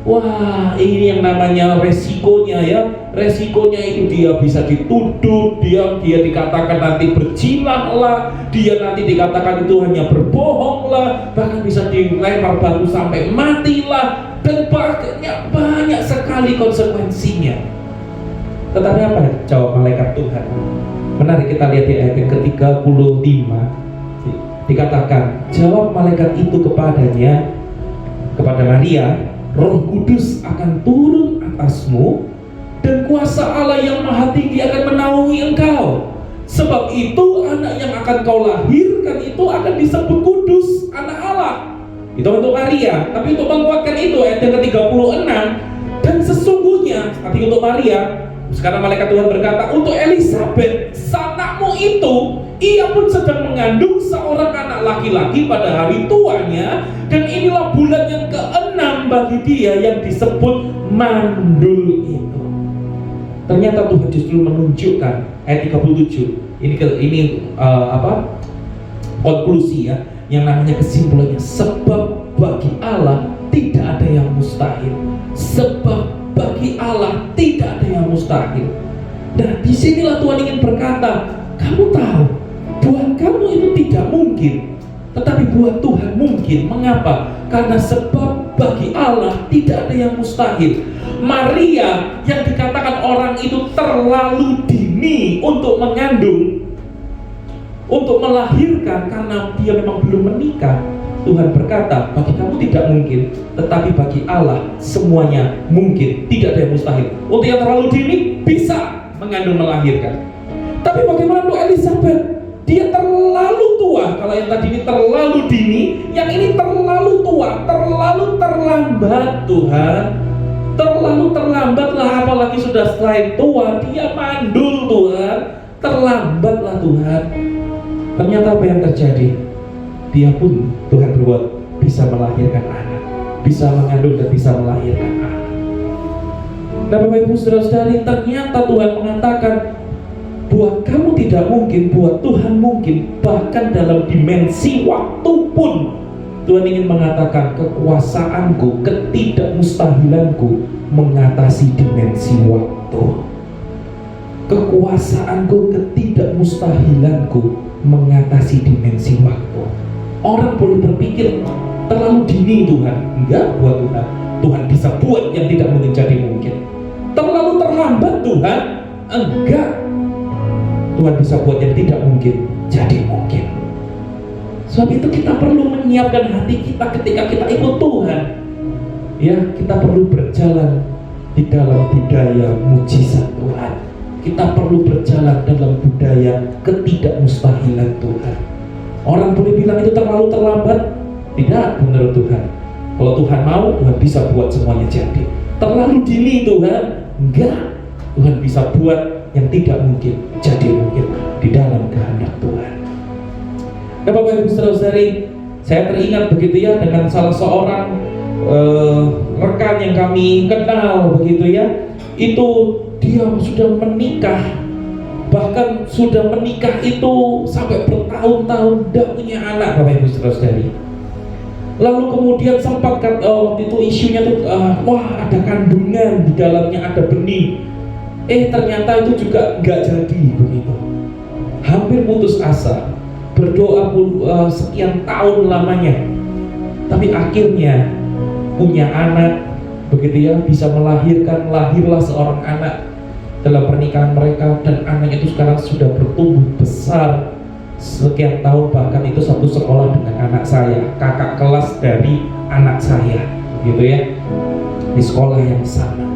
wah ini yang namanya resikonya ya. Resikonya itu dia bisa dituduh, dia dikatakan nanti berjilah lah, dia nanti dikatakan itu hanya berbohong lah, bahkan bisa dilempar batu sampai mati lah, dan banyak sekali konsekuensinya. Tetapi apa jawab malaikat Tuhan? Menarik, kita lihat di ayat yang ke-35. Dikatakan, jawab malaikat itu kepada Maria, Roh Kudus akan turun atasmu dan kuasa Allah yang Maha Tinggi akan menaungi engkau. Sebab itu anak yang akan kau lahirkan itu akan disebut kudus, anak Allah. Itu untuk Maria, tapi untuk menguatkan itu ayat yang ke-36, dan sesungguhnya tapi untuk Maria, sekarang malaikat Tuhan berkata, untuk Elisabet sanakmu itu, ia pun sedang mengandung seorang anak laki-laki pada hari tuanya, dan inilah bulan yang ke-6 bagi dia yang disebut mandul itu. Ternyata Tuhan justru menunjukkan ayat 37. Ini konklusi ya, yang namanya kesimpulannya. Sebab bagi Allah tidak ada yang mustahil. Sebab bagi Allah tidak ada yang mustahil. Nah, disinilah Tuhan ingin berkata, kamu tahu, buat kamu itu tidak mungkin, tetapi buat Tuhan mungkin. Mengapa? Karena sebab bagi Allah tidak ada yang mustahil. Maria yang dikatakan orang itu terlalu dini untuk mengandung, untuk melahirkan karena dia memang belum menikah, Tuhan berkata, bagi kamu tidak mungkin, tetapi bagi Allah semuanya mungkin, tidak ada yang mustahil. Untuk yang terlalu dini bisa mengandung, melahirkan. Tapi bagaimana untuk Elisabet? Dia terlalu tua. Kalau yang tadi ini terlalu dini, yang ini terlalu tua, terlalu terlambat. Tuhan, terlalu terlambatlah, apalagi sudah selain tua, dia mandul. Tuhan, terlambatlah Tuhan. Ternyata apa yang terjadi? Dia pun, Tuhan berbuat, bisa melahirkan anak, bisa mengandung dan bisa melahirkan anak. Nah Bapak Ibu Saudara-saudari, ternyata Tuhan mengatakan, buat kamu tidak mungkin, buat Tuhan mungkin. Bahkan dalam dimensi waktu pun Tuhan ingin mengatakan, kekuasaanku, ketidakmustahilanku mengatasi dimensi waktu. Kekuasaanku, ketidakmustahilanku mengatasi dimensi waktu. Orang boleh berpikir terlalu dini Tuhan. Enggak, buat Tuhan, Tuhan bisa buat yang tidak mungkin jadi mungkin. Terlalu terlambat Tuhan. Enggak, Tuhan bisa buat yang tidak mungkin jadi mungkin. Sebab itu kita perlu menyiapkan hati kita ketika kita ikut Tuhan. Ya, kita perlu berjalan di dalam budaya mujizat Tuhan. Kita perlu berjalan dalam budaya ketidakmustahilan Tuhan. Orang boleh bilang itu terlalu terlambat. Tidak, menurut Tuhan. Kalau Tuhan mau, Tuhan bisa buat semuanya jadi. Terlalu dini Tuhan? Enggak. Tuhan bisa buat yang tidak mungkin jadi mungkin di dalam kehendak Tuhan. Nah Bapak Ibu Saudara-saudari, saya teringat begitu ya dengan salah seorang rekan yang kami kenal begitu ya. Itu dia sudah menikah, bahkan sudah menikah itu sampai bertahun-tahun tidak punya anak Bapak Ibu Saudara-saudari. Lalu kemudian sempat waktu itu isunya tuh wah ada kandungan di dalamnya, ada benih. Ternyata itu juga nggak jadi begitu. Hampir putus asa, berdoa sekian tahun lamanya, tapi akhirnya punya anak begitu ya, bisa melahirkan. Lahirlah seorang anak dalam pernikahan mereka, dan anaknya itu sekarang sudah bertumbuh besar sekian tahun, bahkan itu satu sekolah dengan anak saya, kakak kelas dari anak saya gitu ya, di sekolah yang sama.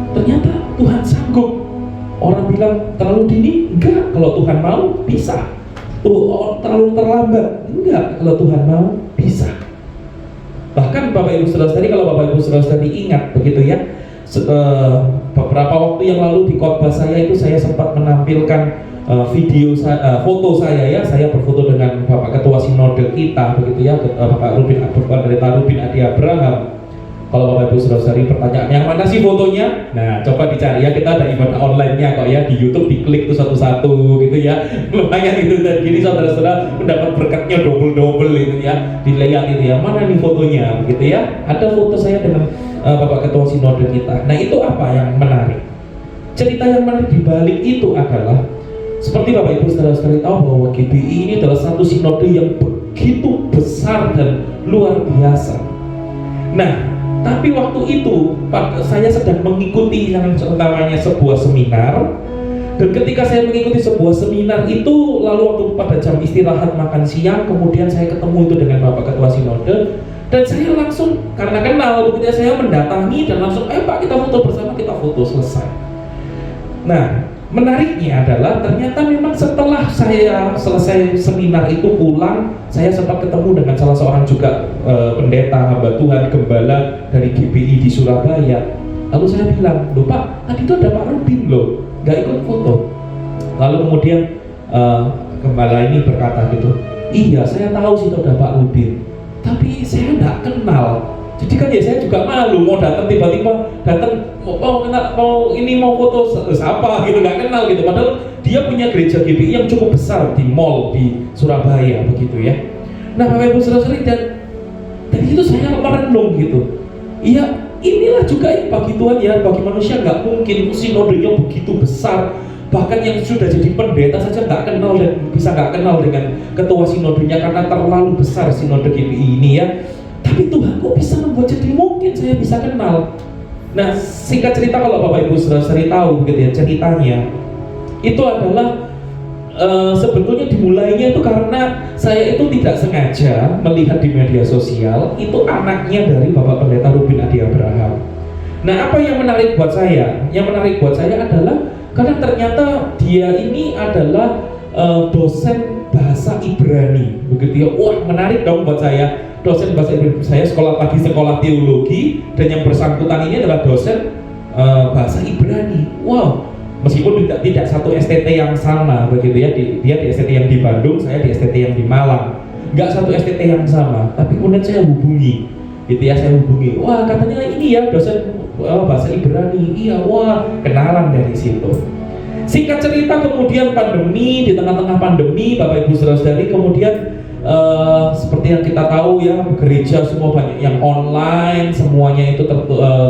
Ternyata Tuhan sanggup. Orang bilang terlalu dini, enggak, kalau Tuhan mau bisa. Terlalu terlambat, enggak, kalau Tuhan mau bisa. Bahkan Bapak Ibu Saudara-saudari, kalau Bapak Ibu Saudara-saudari ingat begitu ya, beberapa waktu yang lalu di khotbah saya itu saya sempat menampilkan foto saya ya, saya berfoto dengan Bapak Ketua Sinode kita begitu ya, Bapak Pendeta Rubin Adi Abraham. Kalau Bapak Ibu Saudara-saudari pertanyaan yang mana sih fotonya? Nah, coba dicari ya, kita ada ibadah online-nya kok ya, di YouTube diklik tuh satu-satu gitu ya. Lumayan itu, dan gini saudara-saudara mendapat berkatnya double-double itu ya. Dilihat itu ya, mana nih fotonya begitu ya. Ada foto saya dengan Bapak Ketua Sinode kita. Nah, itu apa yang menarik? Cerita yang menarik di balik itu adalah seperti Bapak Ibu Saudara-saudari tahu bahwa GBI ini adalah satu sinode yang begitu besar dan luar biasa. Nah, tapi waktu itu saya sedang mengikuti yang namanya sebuah seminar, dan ketika saya mengikuti sebuah seminar itu, lalu waktu pada jam istirahat makan siang, kemudian saya ketemu itu dengan Bapak Ketua Sinode, dan saya langsung, karena kenal, begitu saya mendatangi dan langsung, ayo Pak, kita foto bersama, kita foto, selesai. Nah, menariknya adalah ternyata memang setelah saya selesai seminar itu pulang, saya sempat ketemu dengan salah seorang juga pendeta, hamba Tuhan, gembala dari GBI di Surabaya. Lalu saya bilang, loh Pak, tadi itu ada Pak Rubin loh, gak ikut foto. Lalu kemudian gembala ini berkata gitu, iya saya tahu sih itu ada Pak Rubin, tapi saya gak kenal. Jadi kan ya saya juga malu mau datang, tiba-tiba datang mau foto siapa gitu, nggak kenal gitu. Padahal dia punya gereja GBI yang cukup besar di mall di Surabaya begitu ya. Nah Bapak Ibu Saudara-saudari, dan dari itu saya merenung gitu. Iya, inilah juga yang bagi Tuhan ya, bagi manusia nggak mungkin sinodenya begitu besar. Bahkan yang sudah jadi pendeta saja nggak kenal dan bisa nggak kenal dengan ketua sinodenya karena terlalu besar sinode GBI ini ya. Tapi Tuhan kok bisa membuat jadi mungkin saya bisa kenal. Nah, singkat cerita kalau Bapak Ibu Saudara-saudari tahu gitu ya, ceritanya itu adalah sebetulnya dimulainya itu karena saya itu tidak sengaja melihat di media sosial itu anaknya dari Bapak Pendeta Rubin Adi Abraham. Nah, apa yang menarik buat saya? Yang menarik buat saya adalah karena ternyata dia ini adalah dosen bahasa Ibrani begitu ya. Wah, menarik dong buat saya. Dosen bahasa Ibrani, saya sekolah teologi, dan yang bersangkutan ini adalah dosen bahasa Ibrani. Wow, meskipun tidak satu STT yang sama begitu ya, dia di STT yang di Bandung, saya di STT yang di Malang, nggak satu STT yang sama. Tapi kemudian saya hubungi gitu ya, saya hubungi, wah katanya ini ya dosen bahasa Ibrani, iya, wah kenalan dari situ. Singkat cerita kemudian pandemi, di tengah-tengah pandemi Bapak Ibu Saudara-saudari, kemudian seperti yang kita tahu ya, gereja semua banyak yang online, semuanya itu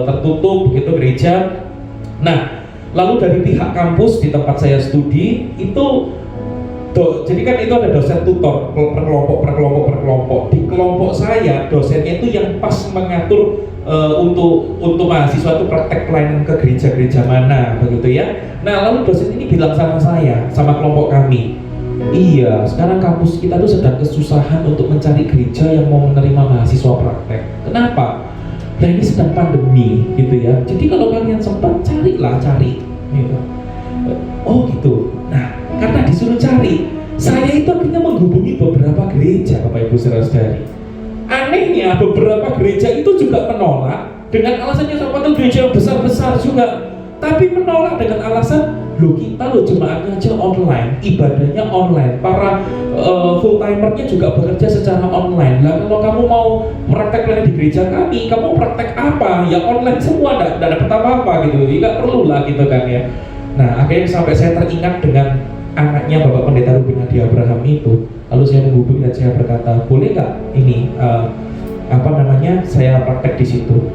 tertutup begitu gereja. Nah, lalu dari pihak kampus di tempat saya studi itu jadi kan itu ada dosen tutor per kelompok. Di kelompok saya dosennya itu yang pas mengatur untuk mahasiswa itu praktek pelayanan ke gereja-gereja mana begitu ya. Nah, lalu dosen ini bilang sama saya, sama kelompok kami, iya, sekarang kampus kita tuh sedang kesusahan untuk mencari gereja yang mau menerima mahasiswa praktek. Kenapa? Nah, ini sedang pandemi gitu ya. Jadi kalau kalian sempat cari gitu. Oh gitu. Nah, karena disuruh cari, saya itu akhirnya menghubungi beberapa gereja, Bapak Ibu Saudara-saudari. Anehnya beberapa gereja itu juga menolak dengan alasannya sama tuh gereja yang besar-besar juga. Tapi menolak dengan alasan, kita jemaatnya aja online, ibadahnya online, para full timernya juga bekerja secara online. Lah kalau kamu mau praktek di gereja kami, kamu praktek apa? Ya online semua, tidak dapat apa-apa gitu, nggak perlu lah gitu kan ya. Nah, akhirnya sampai saya teringat dengan anaknya Bapak Pendeta Rubin Adi Abraham itu. Lalu saya menghubungi dan saya berkata, boleh nggak ini saya praktek di situ?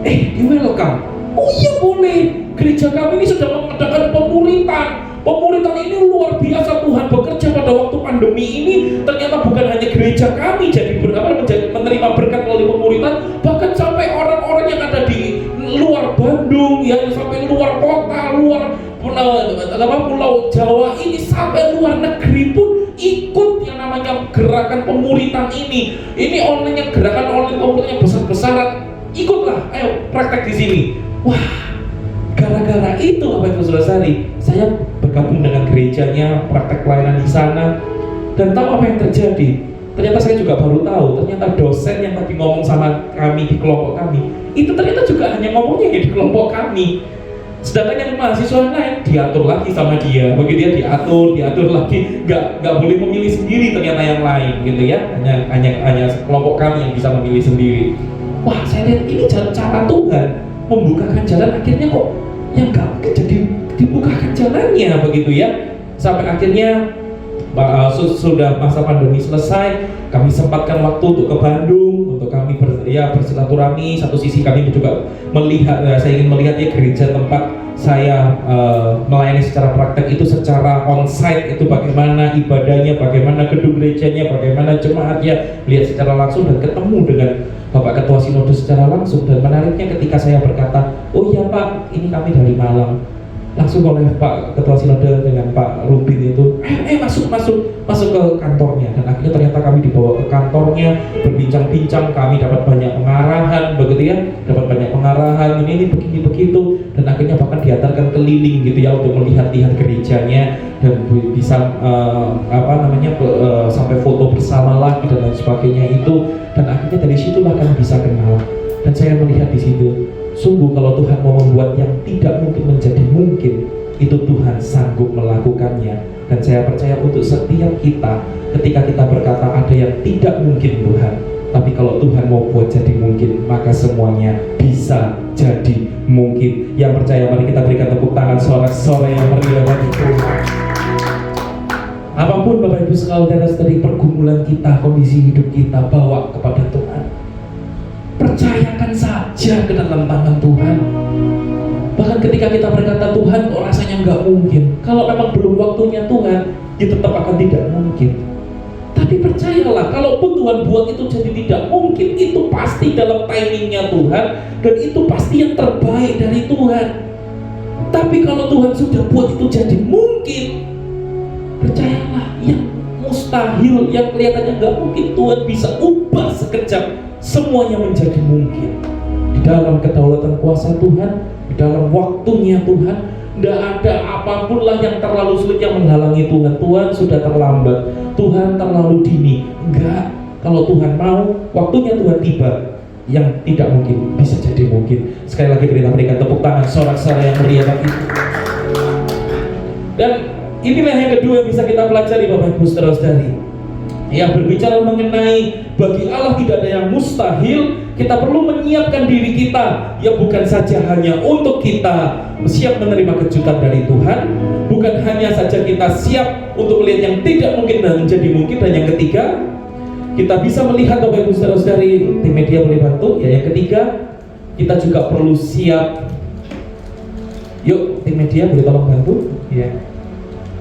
Di welcome. Oh iya boleh. Gereja kami ini sedang mengadakan pemuritan. Pemuritan ini luar biasa, Tuhan bekerja pada waktu pandemi ini. Ternyata bukan hanya gereja kami menerima berkat melalui pemuritan, bahkan sampai orang-orang yang ada di luar Bandung, yang sampai luar kota, luar Pulau Jawa ini, sampai luar negeri pun ikut yang namanya gerakan pemuritan ini. Ini online, yang gerakan online pemuritan yang besar-besaran, ikutlah, ayo praktek di sini. Wah, gara-gara itu Bapak Ibu Ibu Saudari, saya bergabung dengan gerejanya, praktek pelayanan di sana, dan tahu apa yang terjadi. Ternyata saya juga baru tahu, ternyata dosen yang tadi ngomong sama kami di kelompok kami, itu ternyata juga hanya ngomongnya di kelompok kami. Sedangkan yang mahasiswa lain diatur lagi sama dia, begitu dia diatur lagi, nggak boleh memilih sendiri ternyata yang lain, gitu ya. Hanya kelompok kami yang bisa memilih sendiri. Wah, saya lihat ini cara Tuhan membukakan jalan, akhirnya kok yang nggak mungkin jadi dibukakan jalannya, begitu ya. Sampai akhirnya sudah masa pandemi selesai, kami sempatkan waktu untuk ke Bandung, untuk kami bersilaturahmi. Satu sisi kami juga melihat, saya ingin melihat ya gereja tempat saya melayani secara praktek itu secara onsite itu bagaimana ibadahnya, bagaimana gedung gerejanya, bagaimana jemaatnya, lihat secara langsung dan ketemu dengan Bapak Ketua Sinode secara langsung. Dan menariknya ketika saya berkata, oh iya Pak, ini kami dari Malang, langsung oleh Pak Ketua Sinode dengan Pak Rubin itu masuk ke kantornya. Dan akhirnya ternyata kami dibawa ke kantornya, berbincang-bincang, kami dapat banyak pengarahan, begitu ya, dapat banyak pengarahan, ini begini begitu, dan akhirnya bahkan diantarkan keliling gitu ya untuk melihat-lihat gerejanya, dan bisa sampai foto bersama lagi dan lain sebagainya itu. Dan akhirnya dari situlah kami bisa kenal, dan saya melihat di situ, sungguh kalau Tuhan mau membuat yang tidak mungkin menjadi mungkin, itu Tuhan sanggup melakukannya. Dan saya percaya untuk setiap kita, ketika kita berkata ada yang tidak mungkin Tuhan, tapi kalau Tuhan mau buat jadi mungkin, maka semuanya bisa jadi mungkin. Yang percaya, mari kita berikan tepuk tangan sorak-sorai yang meriah bagi Tuhan. Apapun Bapak Ibu saudara-saudari pergumulan kita, kondisi hidup kita, bawa kepada Tuhan. Percayakan saja ke dalam tangan Tuhan. Bahkan ketika kita berkata Tuhan kok rasanya nggak mungkin, kalau memang belum waktunya Tuhan, ya tetap akan tidak mungkin. Tapi percayalah, kalaupun Tuhan buat itu jadi tidak mungkin, itu pasti dalam timingnya Tuhan, dan itu pasti yang terbaik dari Tuhan. Tapi kalau Tuhan sudah buat itu jadi mungkin, percayalah, yang mustahil, yang kelihatannya nggak mungkin, Tuhan bisa ubah sekejap semuanya menjadi mungkin. Di dalam kedaulatan kuasa Tuhan, di dalam waktunya Tuhan, tidak ada apapun lah yang terlalu sulit yang menghalangi Tuhan. Tuhan sudah terlambat, Tuhan terlalu dini. Enggak, kalau Tuhan mau, waktunya Tuhan tiba, yang tidak mungkin bisa jadi mungkin. Sekali lagi berikan tepuk tangan sorak-sorai yang meriah bagi Tuhan. Dan inilah yang kedua yang bisa kita pelajari Bapak Ibu saudara-saudari, yang berbicara mengenai bagi Allah tidak ada yang mustahil. Kita perlu menyiapkan diri kita, ya bukan saja hanya untuk kita siap menerima kejutan dari Tuhan, bukan hanya saja kita siap untuk melihat yang tidak mungkin dan menjadi mungkin. Dan yang ketiga, kita bisa melihat Bapak Ibu saudara-saudari, tim media boleh bantu ya. Yang ketiga, kita juga perlu siap. Yuk tim media boleh tolong bantu ya.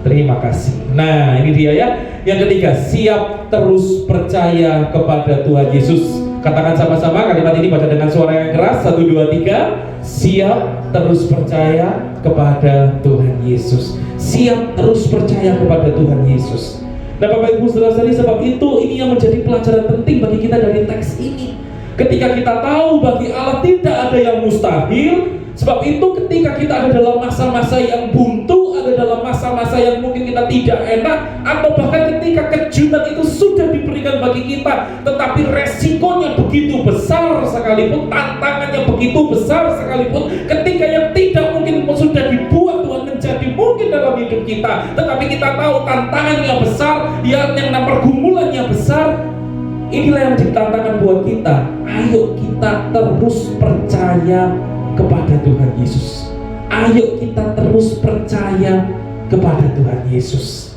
Terima kasih. Nah ini dia ya. Yang ketiga, siap terus percaya kepada Tuhan Yesus. Katakan sama-sama kalimat ini, baca dengan suara yang keras. 1, 2, 3. Siap terus percaya kepada Tuhan Yesus. Siap terus percaya kepada Tuhan Yesus. Nah Bapak Ibu saudara-saudari, sebab itu ini yang menjadi pelajaran penting bagi kita dari teks ini. Ketika kita tahu bagi Allah tidak ada yang mustahil, sebab itu ketika kita ada dalam masa-masa yang buntu, ada dalam masa-masa yang mungkin kita tidak enak, atau bahkan ketika kejutan itu sudah diberikan bagi kita, tetapi resikonya begitu besar sekalipun, tantangannya begitu besar sekalipun, ketika yang tidak mungkin sudah dibuat Tuhan menjadi mungkin dalam hidup kita, tetapi kita tahu tantangannya besar, yang pergumulannya besar, inilah yang menjadi tantangan buat kita. Ayo kita terus percaya kepada Tuhan Yesus. Ayo kita terus percaya kepada Tuhan Yesus.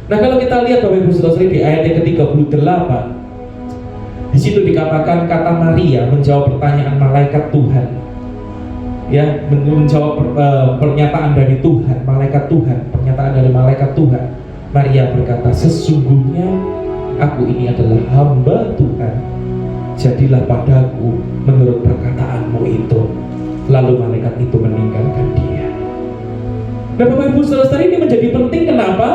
Nah kalau kita lihat Bapak Ibu saudara-saudari di ayat yang ke-38, di situ dikatakan kata Maria menjawab pertanyaan malaikat Tuhan, ya, menjawab pernyataan dari Tuhan, malaikat Tuhan, pernyataan dari malaikat Tuhan. Maria berkata, sesungguhnya aku ini adalah hamba Tuhan, jadilah padaku menurut perkataanmu itu. Lalu malaikat itu meninggalkan dia. Nah Bapak Ibu saudara-saudari, ini menjadi penting. Kenapa?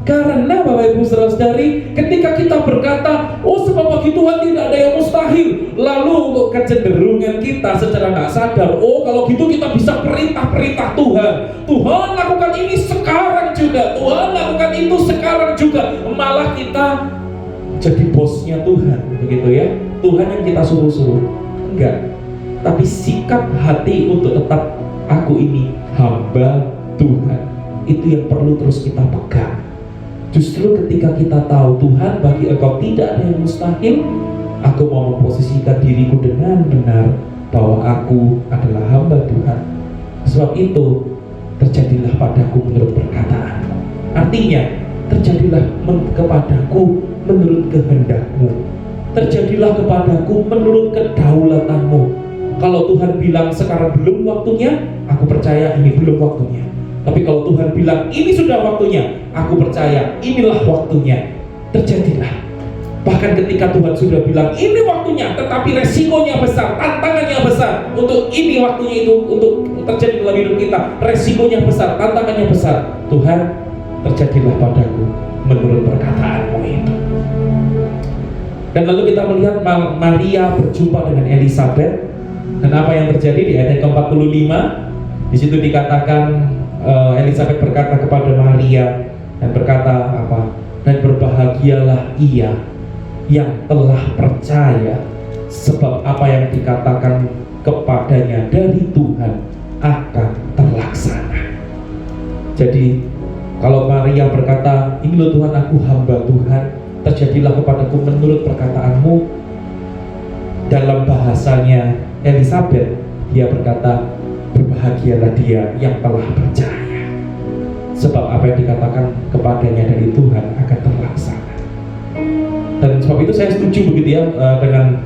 Karena Bapak Ibu Saudara-saudari, ketika kita berkata, oh sebab bagi Tuhan tidak ada yang mustahil, lalu kecenderungan kita secara nggak sadar, oh kalau gitu kita bisa perintah-perintah Tuhan. Tuhan lakukan ini sekarang juga, Tuhan lakukan itu sekarang juga. Malah kita jadi bosnya Tuhan, begitu ya. Tuhan yang kita suruh-suruh. Enggak. Tapi sikap hati untuk tetap aku ini hamba Tuhan, itu yang perlu terus kita pegang. Justru ketika kita tahu Tuhan bagi engkau tidak ada yang mustahil, aku mau memposisikan diriku dengan benar bahwa aku adalah hamba Tuhan. Sebab itu terjadilah padaku menurut perkataan. Artinya terjadilah kepadaku menurut kehendakmu. Terjadilah kepadaku menurut kedaulatanmu. Kalau Tuhan bilang sekarang belum waktunya, aku percaya ini belum waktunya. Tapi kalau Tuhan bilang ini sudah waktunya, aku percaya inilah waktunya. Terjadilah. Bahkan ketika Tuhan sudah bilang ini waktunya, tetapi resikonya besar, tantangannya besar, untuk ini waktunya itu untuk terjadi dalam hidup kita, resikonya besar, tantangannya besar. Tuhan, terjadilah padaku menurut perkataanmu itu. Dan lalu kita melihat Maria berjumpa dengan Elisabet. Dan apa yang terjadi di ayat ke-45? Di situ dikatakan Elisabet berkata kepada Maria dan berkata apa? Dan berbahagialah ia yang telah percaya, sebab apa yang dikatakan kepadanya dari Tuhan akan terlaksana. Jadi kalau Maria berkata, ini loh Tuhan, aku hamba Tuhan, terjadilah kepadaku menurut perkataanmu. Dalam bahasanya Elisabet, dia berkata, berbahagialah dia yang telah percaya, sebab apa yang dikatakan kepadanya dari Tuhan akan terlaksana. Dan sebab itu saya setuju begitu ya, dengan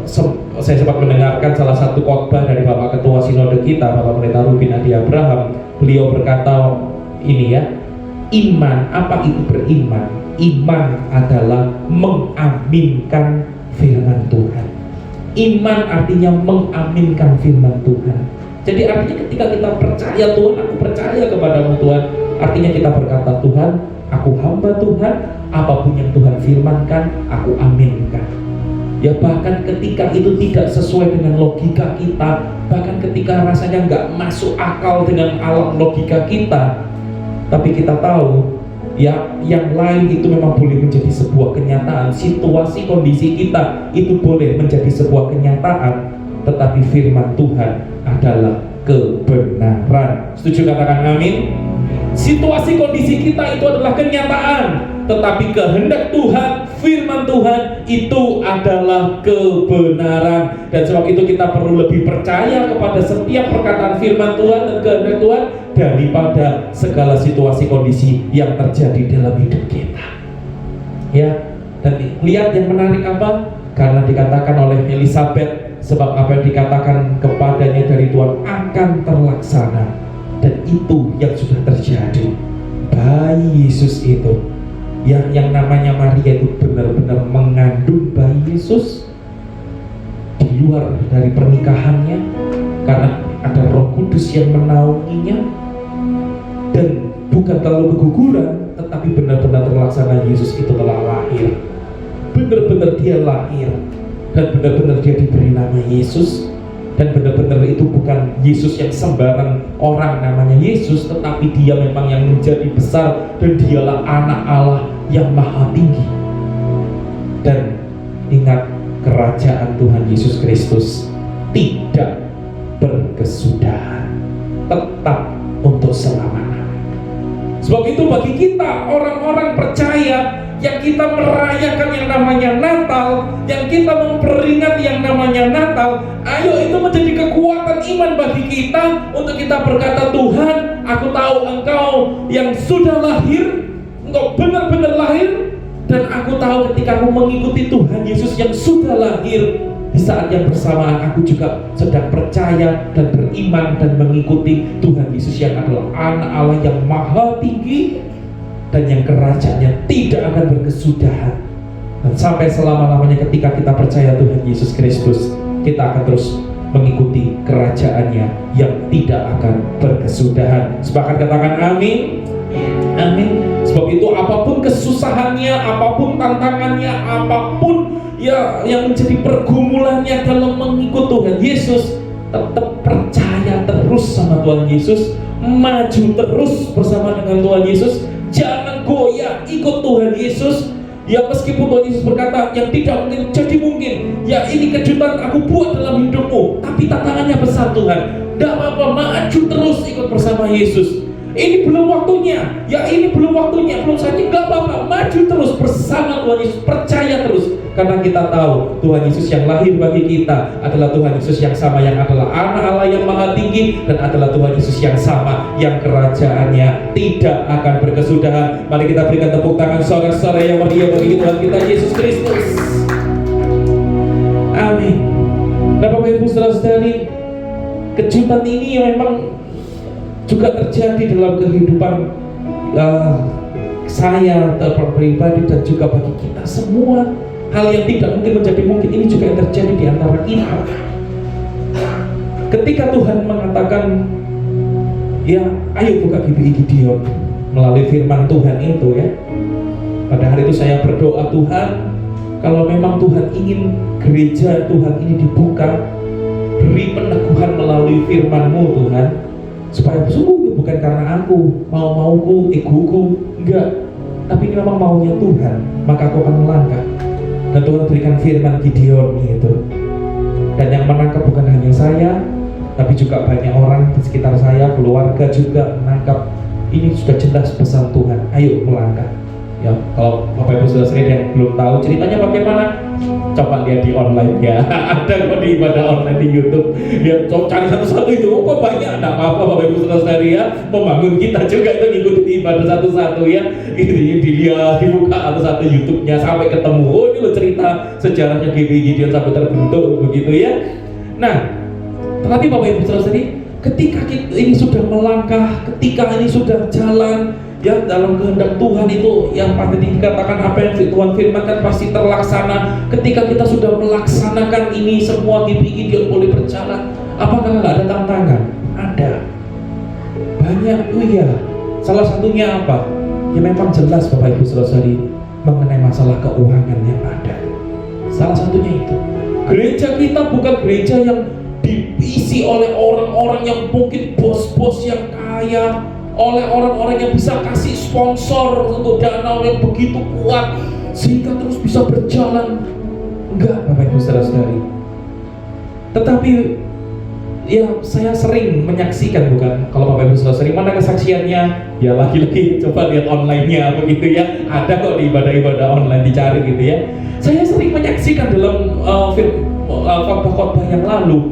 saya sempat mendengarkan salah satu khotbah dari Bapak Ketua Sinode kita, Bapak Pendeta Rubin Adi Abraham. Beliau berkata ini ya, iman, apa itu beriman? Iman adalah mengaminkan firman Tuhan. Iman artinya mengaminkan firman Tuhan. Jadi artinya ketika kita percaya Tuhan, aku percaya kepadamu Tuhan, artinya kita berkata, Tuhan, aku hamba Tuhan, apapun yang Tuhan firmankan, aku aminkan. Ya bahkan ketika itu tidak sesuai dengan logika kita, bahkan ketika rasanya nggak masuk akal dengan alam logika kita, tapi kita tahu ya yang lain itu memang boleh menjadi sebuah kenyataan. Situasi kondisi kita itu boleh menjadi sebuah kenyataan, tetapi firman Tuhan adalah kebenaran. Setuju, katakan amin. Situasi kondisi kita itu adalah kenyataan, tetapi kehendak Tuhan, firman Tuhan itu adalah kebenaran. Dan sebab itu kita perlu lebih percaya kepada setiap perkataan firman Tuhan dan kehendak Tuhan daripada segala situasi kondisi yang terjadi dalam hidup kita. Ya, dan lihat yang menarik apa? Karena dikatakan oleh Elisabet, sebab apa yang dikatakan kepadanya dari Tuhan akan terlaksana. Dan itu yang sudah terjadi. Bayi Yesus itu, yang namanya Maria itu benar-benar mengandung bayi Yesus di luar dari pernikahannya, karena ada Roh Kudus yang menaunginya, dan bukan terlalu keguguran, tetapi benar-benar terlaksana. Yesus itu telah lahir, benar-benar dia lahir, dan benar-benar dia diberi nama Yesus. Dan benar-benar itu bukan Yesus yang sembarang orang namanya Yesus, tetapi dia memang yang menjadi besar, dan dialah anak Allah yang maha tinggi. Dan ingat, kerajaan Tuhan Yesus Kristus tidak berkesudahan, tetap untuk selamanya. Sebab itu bagi kita orang-orang percaya yang kita merayakan yang namanya Natal, yang kita memperingati yang namanya Natal, ayo itu menjadi kekuatan iman bagi kita untuk kita berkata, Tuhan, aku tahu Engkau yang sudah lahir, Engkau benar-benar lahir, dan aku tahu ketika aku mengikuti Tuhan Yesus yang sudah lahir, di saat yang bersamaan aku juga sedang percaya dan beriman dan mengikuti Tuhan Yesus yang adalah anak Allah yang maha tinggi, dan yang kerajaannya tidak akan berkesudahan. Dan sampai selama-lamanya ketika kita percaya Tuhan Yesus Kristus, kita akan terus mengikuti kerajaannya yang tidak akan berkesudahan. Sepakat katakan amin. Amin. Sebab Sebab itu apapun kesusahannya, apapun tantangannya, apapun ya yang menjadi pergumulannya dalam mengikut Tuhan Yesus, tetap percaya terus sama Tuhan Yesus, maju terus bersama dengan Tuhan Yesus, jangan goyah, ikut Tuhan Yesus. Ya meskipun Tuhan Yesus berkata yang tidak mungkin jadi mungkin, ya ini kejutan aku buat dalam hidupmu, tapi tantangannya besar Tuhan. Tidak apa-apa, maju terus ikut bersama Yesus. Ini belum waktunya, ya ini belum waktunya, belum saja, nggak apa-apa, maju terus bersama Tuhan Yesus, percaya terus. Karena kita tahu Tuhan Yesus yang lahir bagi kita adalah Tuhan Yesus yang sama, yang adalah anak Allah yang maha tinggi, dan adalah Tuhan Yesus yang sama, yang kerajaannya tidak akan berkesudahan. Mari kita berikan tepuk tangan saudara-saudara yang meriah bagi Tuhan kita Yesus Kristus. Amin. Nah Bapak Ibu saudara-saudari, kejutan ini memang juga terjadi dalam kehidupan saya pribadi dan juga bagi kita semua. Hal yang tidak mungkin menjadi mungkin ini juga yang terjadi di antara kita. Ketika Tuhan mengatakan, ya ayo buka GBI Gideon melalui firman Tuhan itu ya. Pada hari itu saya berdoa, Tuhan, kalau memang Tuhan ingin gereja Tuhan ini dibuka, beri peneguhan melalui firman-Mu Tuhan, supaya sungguh bukan karena aku, mau-mauku, egoku, enggak, tapi ini memang maunya Tuhan, maka aku akan melangkah. Dan Tuhan berikan firman Gideon itu, dan yang menangkap bukan hanya saya, tapi juga banyak orang di sekitar saya, keluarga juga menangkap. Ini sudah jelas pesan Tuhan, ayo melangkah. Ya, kalau Bapak Ibu saudara yang belum tahu ceritanya bagaimana, coba lihat di online ya. Ada kok di ibadah online di YouTube. Ya, coba cari satu-satu itu. Kok banyak? Enggak apa-apa Bapak Ibu saudara ya. Membangun kita juga itu ngikutin ibadah satu-satu ya. Itu dilihat, dibuka satu-satu YouTube-nya sampai ketemu. Oh, ini loh cerita sejarahnya GBI Gideon sampai terbentuk begitu ya. Nah, tetapi Bapak Ibu saudara, ketika ini sudah melangkah, ketika ini sudah jalan ya dalam kehendak Tuhan itu, yang pasti dikatakan apa yang Tuhan firmankan pasti terlaksana. Ketika kita sudah melaksanakan ini semua, GBI Gideon boleh berjalan. Apakah nggak ada tantangan? Ada banyak. Oh iya, salah satunya apa? Ya memang jelas Bapak Ibu saudari mengenai masalah keuangan yang ada. Salah satunya itu, gereja kita bukan gereja yang diisi oleh orang-orang yang mungkin bos-bos yang kaya, oleh orang-orang yang bisa kasih sponsor untuk dana yang begitu kuat sehingga terus bisa berjalan. Enggak Bapak Ibu saudara-saudari. Tetapi ya saya sering menyaksikan, bukan kalau Bapak Ibu saudara-saudari mana kesaksiannya, ya lagi-lagi coba lihat online-nya begitu ya. Ada kok di ibadah-ibadah online, dicari gitu ya. Saya sering menyaksikan dalam khotbah-khotbah yang lalu,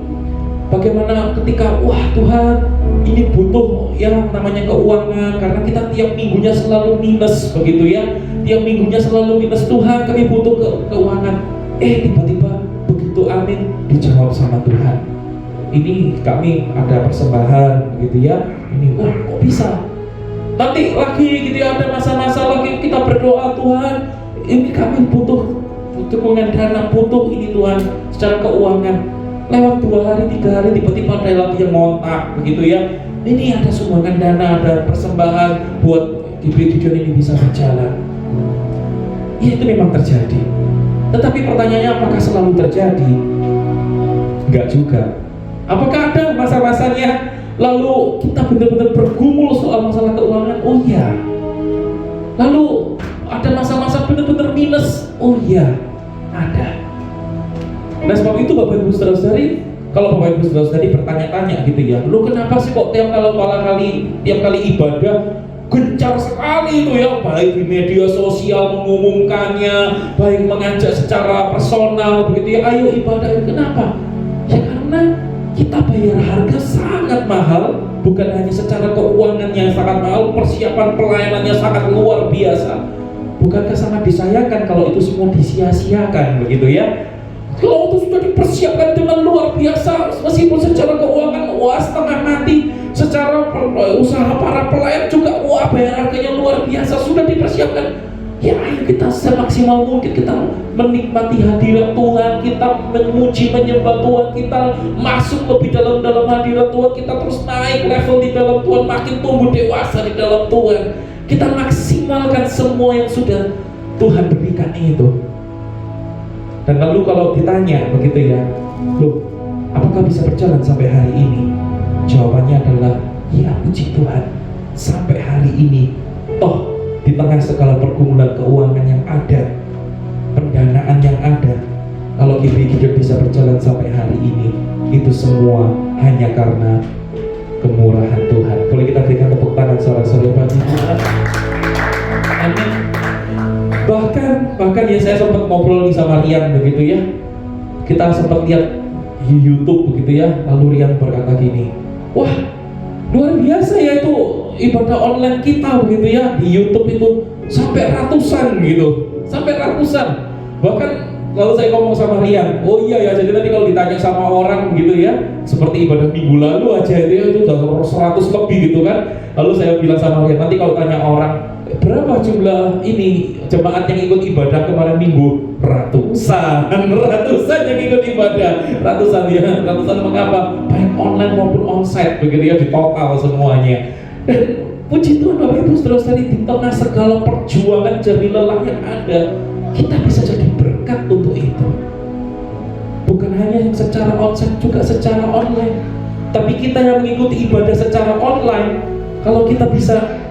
bagaimana ketika wah Tuhan ini butuh yang namanya keuangan, karena kita tiap minggunya selalu minus begitu ya, tiap minggunya selalu minus, Tuhan kami butuh keuangan. Tiba-tiba begitu amin dijawab sama Tuhan, ini kami ada persembahan begitu ya, ini kok bisa. Nanti lagi gitu ya, ada masa-masa lagi kita berdoa, Tuhan ini kami butuh dukungan dana, butuh ini Tuhan secara keuangan. Lewat 2 hari, 3 hari, tiba-tiba ada lagi yang ngontak begitu ya. Ini ada sumbangan dana, ada persembahan buat GBI Gideon ini bisa berjalan. Ya itu memang terjadi. Tetapi pertanyaannya, apakah selalu terjadi? Enggak juga. Apakah ada masa-masanya lalu kita benar-benar bergumul soal masalah keuangan? Oh iya. Lalu ada masa-masa benar-benar minus? Oh iya, ada. Nah sebab itu Bapak Ibu saudara-saudari, kalau Bapak Ibu saudara-saudari bertanya-tanya gitu ya, lu kenapa sih kok tiap kali ibadah gencar sekali itu ya, baik di media sosial mengumumkannya, baik mengajak secara personal begitu ya, ayo ibadah. Kenapa? Ya karena kita bayar harga sangat mahal, bukan hanya secara keuangan yang sangat mahal, persiapan pelayanannya sangat luar biasa. Bukankah sangat disayangkan kalau itu semua disia-siakan begitu ya? Kalau itu sudah dipersiapkan dengan luar biasa, meskipun secara keuangan wah setengah mati, secara usaha para pelayan juga wah bayar harganya luar biasa, sudah dipersiapkan. Ya ayo kita semaksimal mungkin kita menikmati hadirat Tuhan, kita memuji menyembah Tuhan, kita masuk lebih dalam hadirat Tuhan, kita terus naik level di dalam Tuhan, makin tumbuh dewasa di dalam Tuhan. Kita maksimalkan semua yang sudah Tuhan berikan itu. Dan lalu kalau ditanya begitu ya, loh, apakah bisa berjalan sampai hari ini? Jawabannya adalah, ya puji Tuhan, sampai hari ini. Toh di tengah segala pergumulan keuangan yang ada, pendanaan yang ada, kalau hidup bisa berjalan sampai hari ini, itu semua hanya karena kemurahan Tuhan. Boleh kita berikan tepuk tangan saudara-saudara bagi Tuhan. Amin. Bahkan ya, saya sempat ngobrol nih sama Rian begitu ya. Kita sempat lihat di YouTube begitu ya. Lalu Rian berkata gini, wah, luar biasa ya itu ibadah online kita begitu ya. Di YouTube itu sampai ratusan gitu, sampai ratusan. Bahkan lalu saya ngomong sama Rian, oh iya ya, jadi tadi kalau ditanya sama orang gitu ya, seperti ibadah minggu lalu aja itu udah 100 lebih gitu kan. Lalu saya bilang sama Rian, nanti kalau tanya orang, berapa jumlah ini jemaat yang ikut ibadah kemarin minggu? Ratusan yang ikut ibadah, ratusan ya, ratusan. Mengapa? Baik online maupun onsite begitu ya, di total semuanya. Dan puji Tuhan Bapak Ibu Saudara-saudari, di tengah segala perjuangan jerih lelah yang ada, kita bisa jadi berkat untuk itu. Bukan hanya yang secara onsite, juga secara online. Tapi kita yang mengikuti ibadah secara online, kalau kita bisa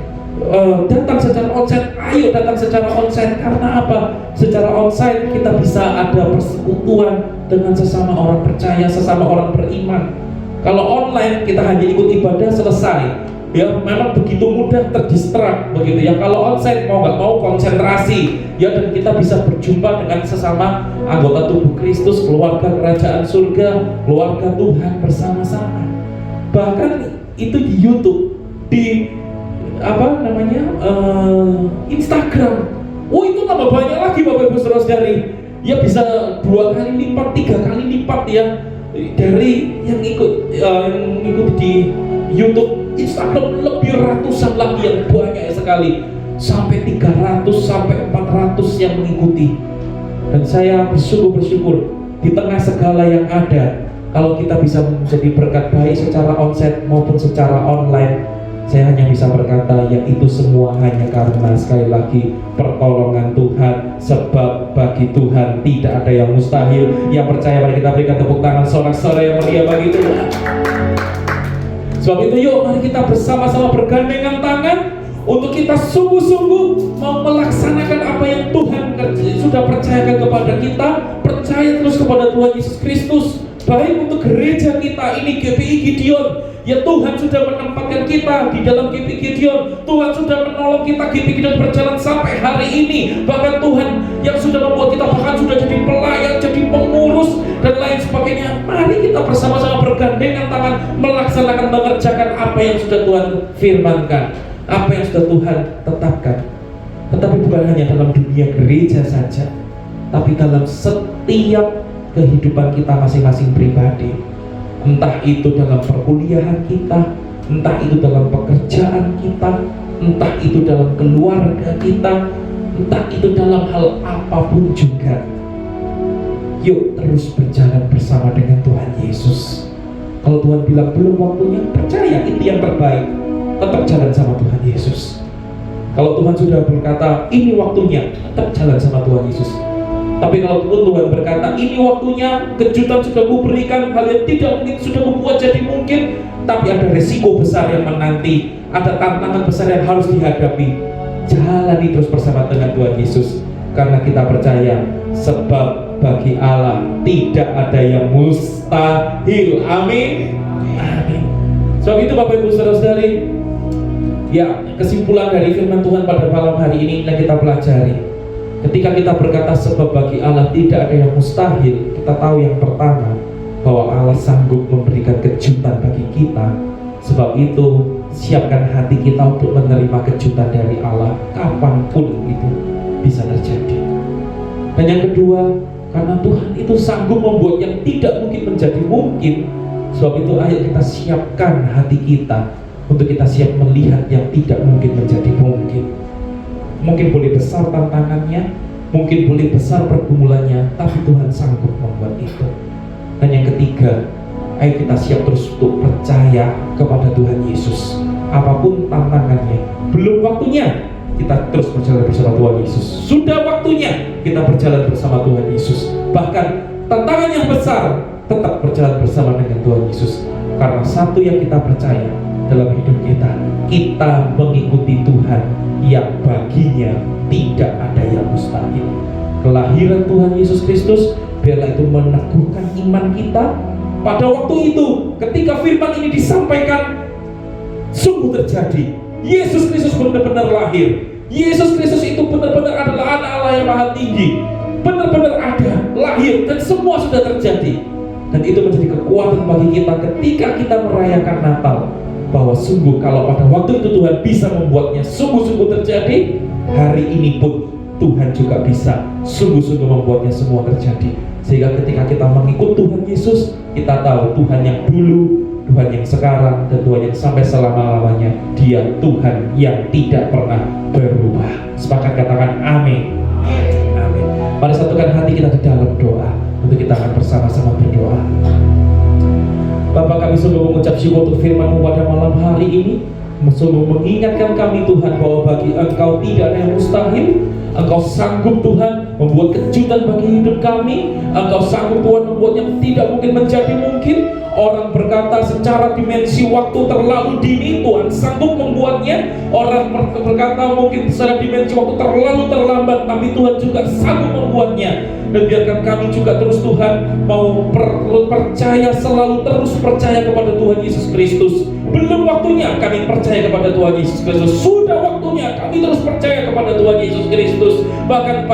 datang secara onsite, ayo datang secara onsite. Karena apa? Secara onsite kita bisa ada persekutuan dengan sesama orang percaya, sesama orang beriman. Kalau online kita hanya ikut ibadah selesai, ya memang begitu mudah terdistrak begitu ya. Kalau onsite mau nggak mau konsentrasi ya, dan kita bisa berjumpa dengan sesama anggota tubuh Kristus, keluarga kerajaan surga, keluarga Tuhan bersama-sama. Bahkan itu di YouTube, di Instagram. Oh, itu tambah banyak lagi Bapak Ibu Saudara-saudari. Ya bisa 2 kali lipat, 3 kali lipat ya dari yang ikut di YouTube. Instagram lebih ratusan lagi, yang banyak sekali, sampai 300 sampai 400 yang mengikuti. Dan saya bersyukur di tengah segala yang ada, kalau kita bisa menjadi berkat baik secara onsite maupun secara online, saya hanya bisa berkata, ya itu semua hanya karena sekali lagi pertolongan Tuhan. Sebab bagi Tuhan tidak ada yang mustahil. Yang percaya, mari kita berikan tepuk tangan sorak-sorai yang meriah bagi Tuhan. Sebab itu yuk, mari kita bersama-sama bergandengan tangan untuk kita sungguh-sungguh mau melaksanakan apa yang Tuhan sudah percayakan kepada kita. Percaya terus kepada Tuhan Yesus Kristus. Baik untuk gereja kita ini GPI Gideon, ya Tuhan sudah menempatkan kita di dalam GPI Gideon. Tuhan sudah menolong kita GPI Gideon berjalan sampai hari ini. Bahkan Tuhan yang sudah membuat kita bahkan sudah jadi pelayan, jadi pengurus dan lain sebagainya. Mari kita bersama-sama bergandengan tangan melaksanakan, mengerjakan apa yang sudah Tuhan firmankan, apa yang sudah Tuhan tetapkan. Tetapi bukan hanya dalam dunia gereja saja, tapi dalam setiap kehidupan kita masing-masing pribadi. Entah itu dalam perkuliahan kita, entah itu dalam pekerjaan kita, entah itu dalam keluarga kita, entah itu dalam hal apapun juga. Yuk terus berjalan bersama dengan Tuhan Yesus. Kalau Tuhan bilang belum waktunya, percaya itu yang terbaik. Tetap jalan sama Tuhan Yesus. Kalau Tuhan sudah berkata ini waktunya, tetap jalan sama Tuhan Yesus. Tapi kalau Tuhan berkata ini waktunya, kejutan sudah kuberikan, hal yang tidak mungkin sudah kubuat jadi mungkin, tapi ada resiko besar yang menanti, ada tantangan besar yang harus dihadapi, jalani terus bersama dengan Tuhan Yesus. Karena kita percaya, sebab bagi Allah tidak ada yang mustahil. Amin. Amin. Sebab itu Bapak Ibu Saudara-saudari, ya kesimpulan dari firman Tuhan pada malam hari ini yang kita pelajari. Ketika kita berkata sebab bagi Allah tidak ada yang mustahil, kita tahu yang pertama bahwa Allah sanggup memberikan kejutan bagi kita. Sebab itu siapkan hati kita untuk menerima kejutan dari Allah kapanpun itu bisa terjadi. Dan yang kedua, karena Tuhan itu sanggup membuat yang tidak mungkin menjadi mungkin. Sebab itu ayo kita siapkan hati kita untuk kita siap melihat yang tidak mungkin menjadi mungkin. Mungkin boleh besar tantangannya, mungkin boleh besar pergumulannya, tapi Tuhan sanggup membuat itu. Dan yang ketiga, ayo kita siap terus untuk percaya kepada Tuhan Yesus. Apapun tantangannya, belum belum waktunya kita terus berjalan bersama Tuhan Yesus. Sudah waktunya kita berjalan bersama Tuhan Yesus. Bahkan tantangan yang besar, tetap berjalan bersama dengan Tuhan Yesus. Karena satu yang kita percaya dalam hidup kita, kita mengikuti Tuhan yang baginya tidak ada yang mustahil. Kelahiran Tuhan Yesus Kristus, biarlah itu meneguhkan iman kita. Pada waktu itu, ketika firman ini disampaikan, sungguh terjadi. Yesus Kristus benar-benar lahir. Yesus Kristus itu benar-benar adalah anak Allah yang maha tinggi. Benar-benar ada, lahir, dan semua sudah terjadi. Dan itu menjadi kekuatan bagi kita ketika kita merayakan Natal, bahwa sungguh kalau pada waktu itu Tuhan bisa membuatnya sungguh-sungguh terjadi, hari ini pun Tuhan juga bisa sungguh-sungguh membuatnya semua terjadi. Sehingga ketika kita mengikut Tuhan Yesus, kita tahu Tuhan yang dulu, Tuhan yang sekarang, dan Tuhan yang sampai selama-lamanya. Dia Tuhan yang tidak pernah berubah. Sepakat katakan amin. Amin. Mari satukan hati kita di dalam doa. Untuk kita akan bersama-sama berdoa. Bapa, kami sungguh mengucap syukur untuk firman-Mu pada malam hari ini. Sungguh mengingatkan kami Tuhan bahwa bagi Engkau tidak ada yang mustahil. Engkau sanggup Tuhan membuat kejutan bagi hidup kami. Engkau sanggup Tuhan membuat yang tidak mungkin menjadi mungkin. Orang berkata secara dimensi waktu terlalu dini, Tuhan sanggup membuatnya. Orang berkata mungkin secara dimensi waktu terlalu terlambat, tapi Tuhan juga sanggup membuatnya. Dan biarkan kami juga terus Tuhan mau percaya, selalu terus percaya kepada Tuhan Yesus Kristus. Belum waktunya kami percaya kepada Tuhan Yesus Kristus, sudah waktunya kami terus percaya kepada Tuhan Yesus Kristus. Bahkan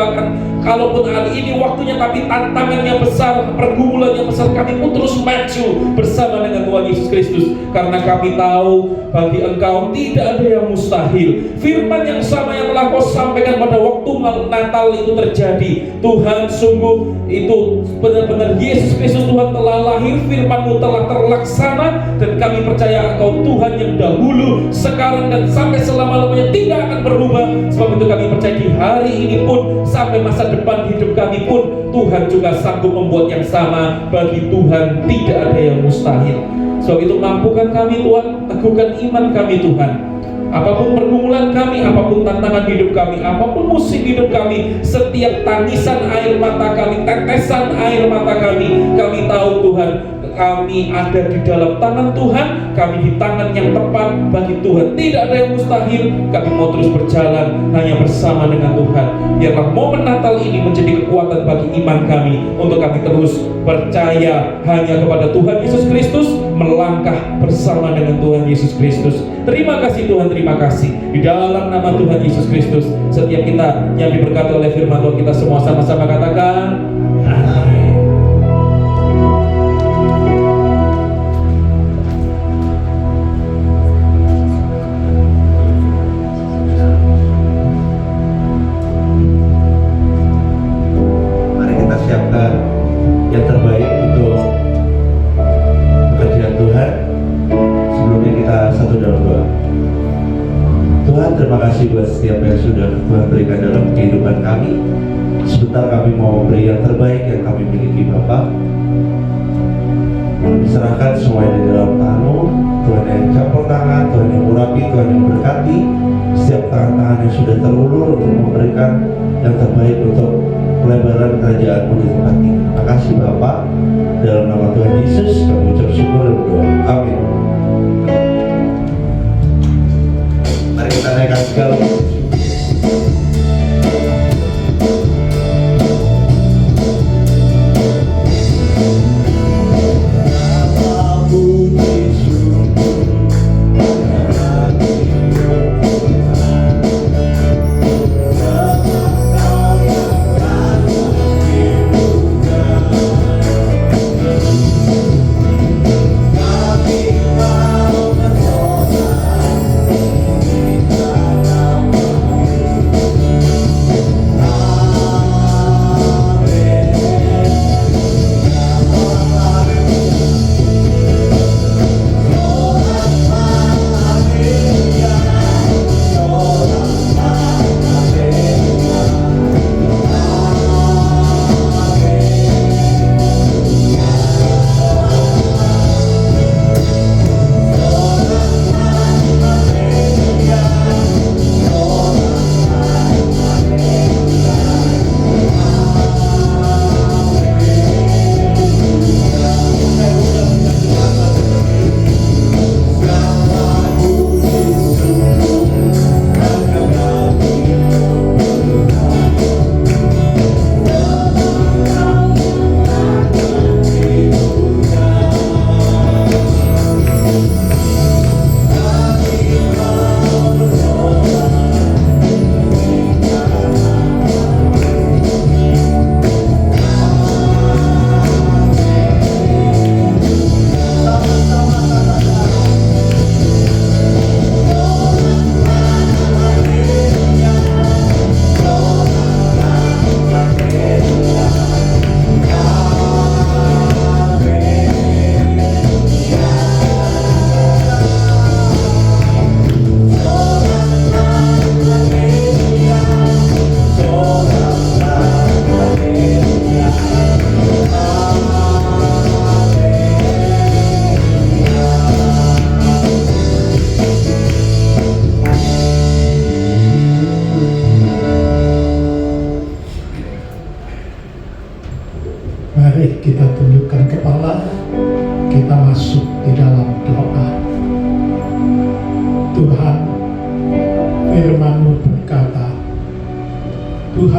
kalaupun hari ini waktunya, tapi tantangannya besar, pergumulan yang besar, kami pun terus maju bersama dengan Tuhan Yesus Kristus. Karena kami tahu bagi Engkau tidak ada yang mustahil. Firman yang sama yang telah Kau sampaikan pada waktu Natal itu terjadi. Tuhan, sungguh itu benar-benar Yesus Kristus Tuhan telah lahir, firman-Mu telah terlaksana, dan kami percaya Engkau Tuhan yang dahulu, sekarang, dan sampai selama-lamanya tidak akan berubah. Sebab itu kami percaya di hari ini pun, sampai masa depan hidup kami pun, Tuhan juga sanggup membuat yang sama. Bagi Tuhan tidak ada yang mustahil. Sebab itu mampukan kami Tuhan, teguhkan iman kami Tuhan. Apapun pergumulan kami, apapun tantangan hidup kami, apapun musik hidup kami, setiap tangisan air mata kami, tetesan air mata kami tahu Tuhan, kami ada di dalam tangan Tuhan, kami di tangan yang tepat bagi Tuhan. Tidak ada yang mustahil. Kami mau terus berjalan hanya bersama dengan Tuhan. Biarlah momen Natal ini menjadi kekuatan bagi iman kami, untuk kami terus percaya hanya kepada Tuhan Yesus Kristus, melangkah bersama dengan Tuhan Yesus Kristus. Terima kasih Tuhan, terima kasih. Di dalam nama Tuhan Yesus Kristus, setiap kita yang diberkati oleh firman Tuhan, kita semua sama-sama katakan amin. Yang terbaik untuk pekerjaan Tuhan. Sebelumnya kita satu dalam doa. Tuhan, terima kasih buat setiap yang sudah Tuhan berikan dalam kehidupan kami. Sebentar kami mau beri yang terbaik yang kami miliki Bapa. Diserahkan semuanya di dalam tangan-Mu. Tuhan yang campur tangan, Tuhan yang urapi, Tuhan yang berkati setiap tangan-tangan yang sudah terulur untuk memberikan yang terbaik untuk pelebaran kerajaan-Mu di tempat ini. Terima kasih Bapa. Dalam nama Tuhan Yesus kami ucap syukur dan berdoa. Amin. Mari kita naikkan segala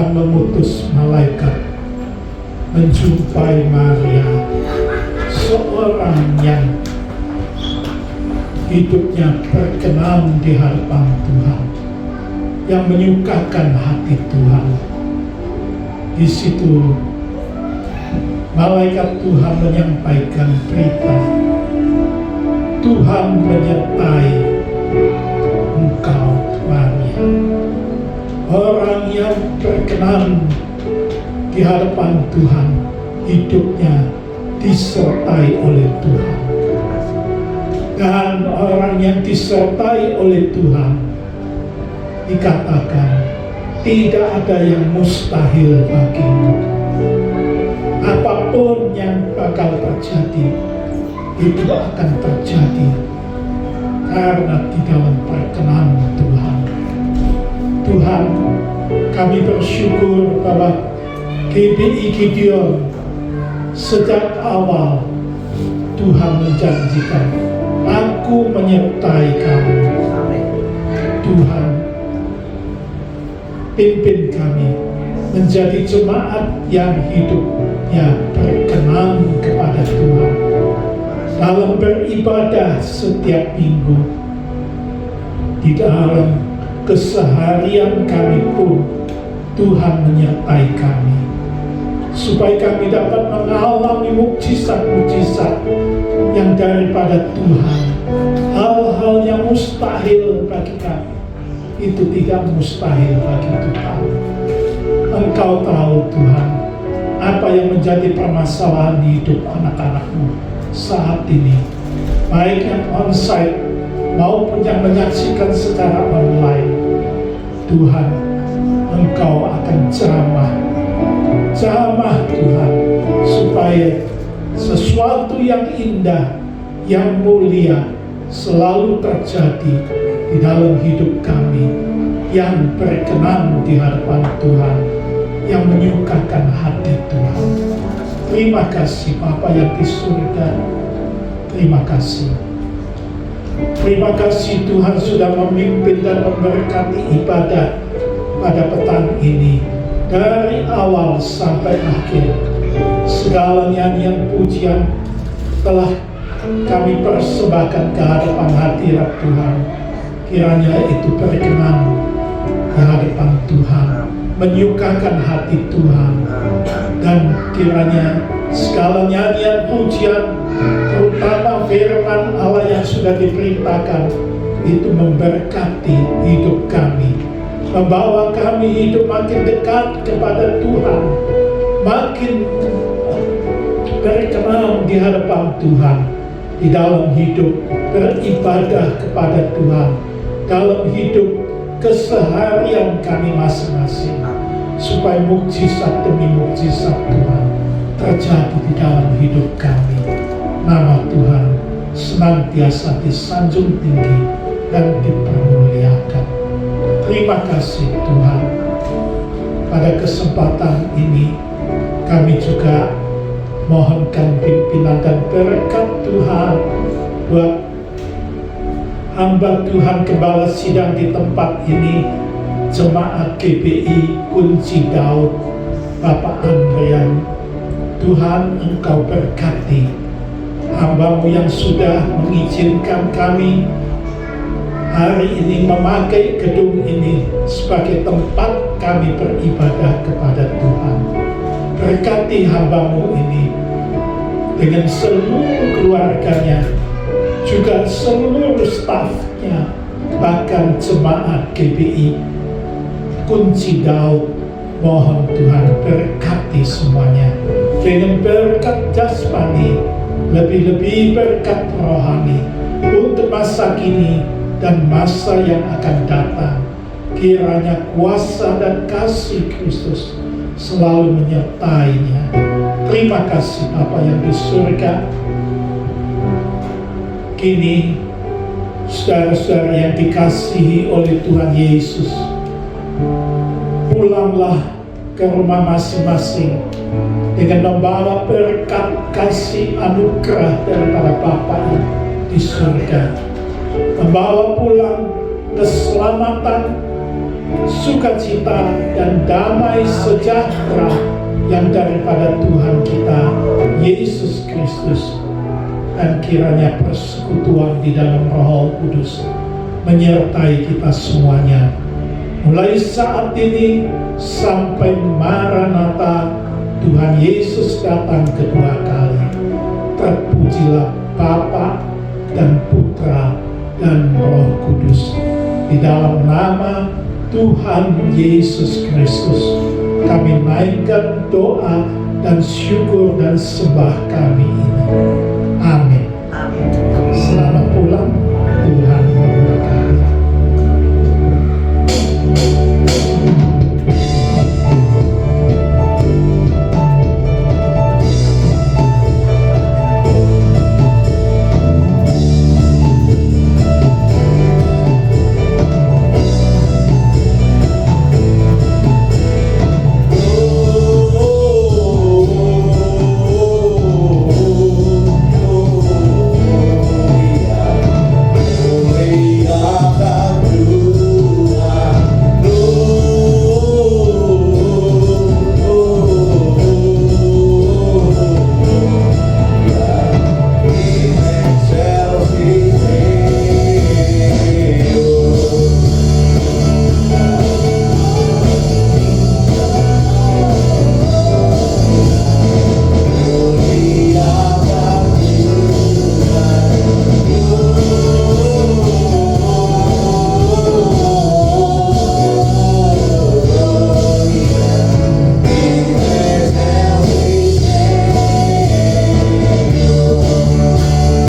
Tuhan mengutus malaikat menjumpai Maria, seorang yang hidupnya berkenan di hadapan Tuhan, yang menyukakan hati Tuhan. Di situ malaikat Tuhan menyampaikan berita, Tuhan menyertai engkau Maria, orang yang berkenan di hadapan Tuhan, hidupnya disertai oleh Tuhan. Dan orang yang disertai oleh Tuhan, dikatakan tidak ada yang mustahil bagimu. Apapun yang bakal terjadi, itu akan terjadi karena di dalam perkenan Tuhan. Tuhan, kami bersyukur bahwa GBI Gideon sejak awal Tuhan menjanjikan, aku menyertai kamu. Tuhan, pimpin kami menjadi jemaat yang hidupnya berkenan kepada Tuhan dalam beribadah setiap minggu. Di dalam keseharian kami pun Tuhan menyertai kami, supaya kami dapat mengalami mukjizat-mukjizat yang daripada Tuhan. Hal-hal yang mustahil bagi kami, itu tidak mustahil bagi Tuhan. Engkau tahu Tuhan, apa yang menjadi permasalahan di hidup anak-anakmu saat ini, baik yang onsite maupun yang menyaksikan secara online. Tuhan, Engkau akan jamah Tuhan, supaya sesuatu yang indah, yang mulia selalu terjadi di dalam hidup kami, yang berkenan di hadapan Tuhan, yang menyukakan hati Tuhan. Terima kasih Bapa yang di surga. Terima kasih. Terima kasih Tuhan sudah memimpin dan memberkati ibadah pada petang ini, dari awal sampai akhir. Segala nyanyian pujian telah kami persembahkan ke hadapan hadirat Tuhan. Kiranya itu berkenan di hadapan Tuhan, menyukakan hati Tuhan. Dan kiranya segala nyanyian pujian, terutama firman Allah yang sudah diperintahkan, itu memberkati hidup kami, membawa kami hidup makin dekat kepada Tuhan, makin berkenan di hadapan Tuhan, di dalam hidup beribadah kepada Tuhan, dalam hidup keseharian kami masing-masing, supaya mukjizat demi mukjizat Tuhan terjadi di dalam hidup kami. Nama Tuhan senantiasa disanjung tinggi dan dipermuliakan. Terima kasih Tuhan. Pada kesempatan ini kami juga mohonkan pimpinan dan berkat Tuhan buat hamba Tuhan Gembala Sidang di tempat ini, Jemaat GBI Kunci Daud, Bapak Andrian. Tuhan, Engkau berkati hamba-Mu yang sudah mengizinkan kami hari ini memakai gedung ini sebagai tempat kami beribadah kepada Tuhan. Berkati hamba-Mu ini dengan seluruh keluarganya, juga seluruh stafnya, bahkan jemaat GBI Kunci Daud. Mohon Tuhan berkati semuanya dengan berkat jasmani, lebih-lebih berkat rohani untuk masa kini dan masa yang akan datang. Kiranya kuasa dan kasih Kristus selalu menyertainya. Terima kasih Bapa yang di surga. Kini saudara-saudara yang dikasihi oleh Tuhan Yesus, pulanglah ke rumah masing-masing dengan membawa berkat kasih anugerah daripada Bapa yang di surga, membawa pulang keselamatan, sukacita dan damai sejahtera yang daripada Tuhan kita Yesus Kristus, dan kiranya persekutuan di dalam Roh Kudus menyertai kita semuanya mulai saat ini sampai Maranatha Tuhan Yesus datang kedua kali. Terpujilah Bapa dan Putra dan Roh Kudus. Di dalam nama Tuhan Yesus Kristus kami naikkan doa dan syukur dan sembah kami ini.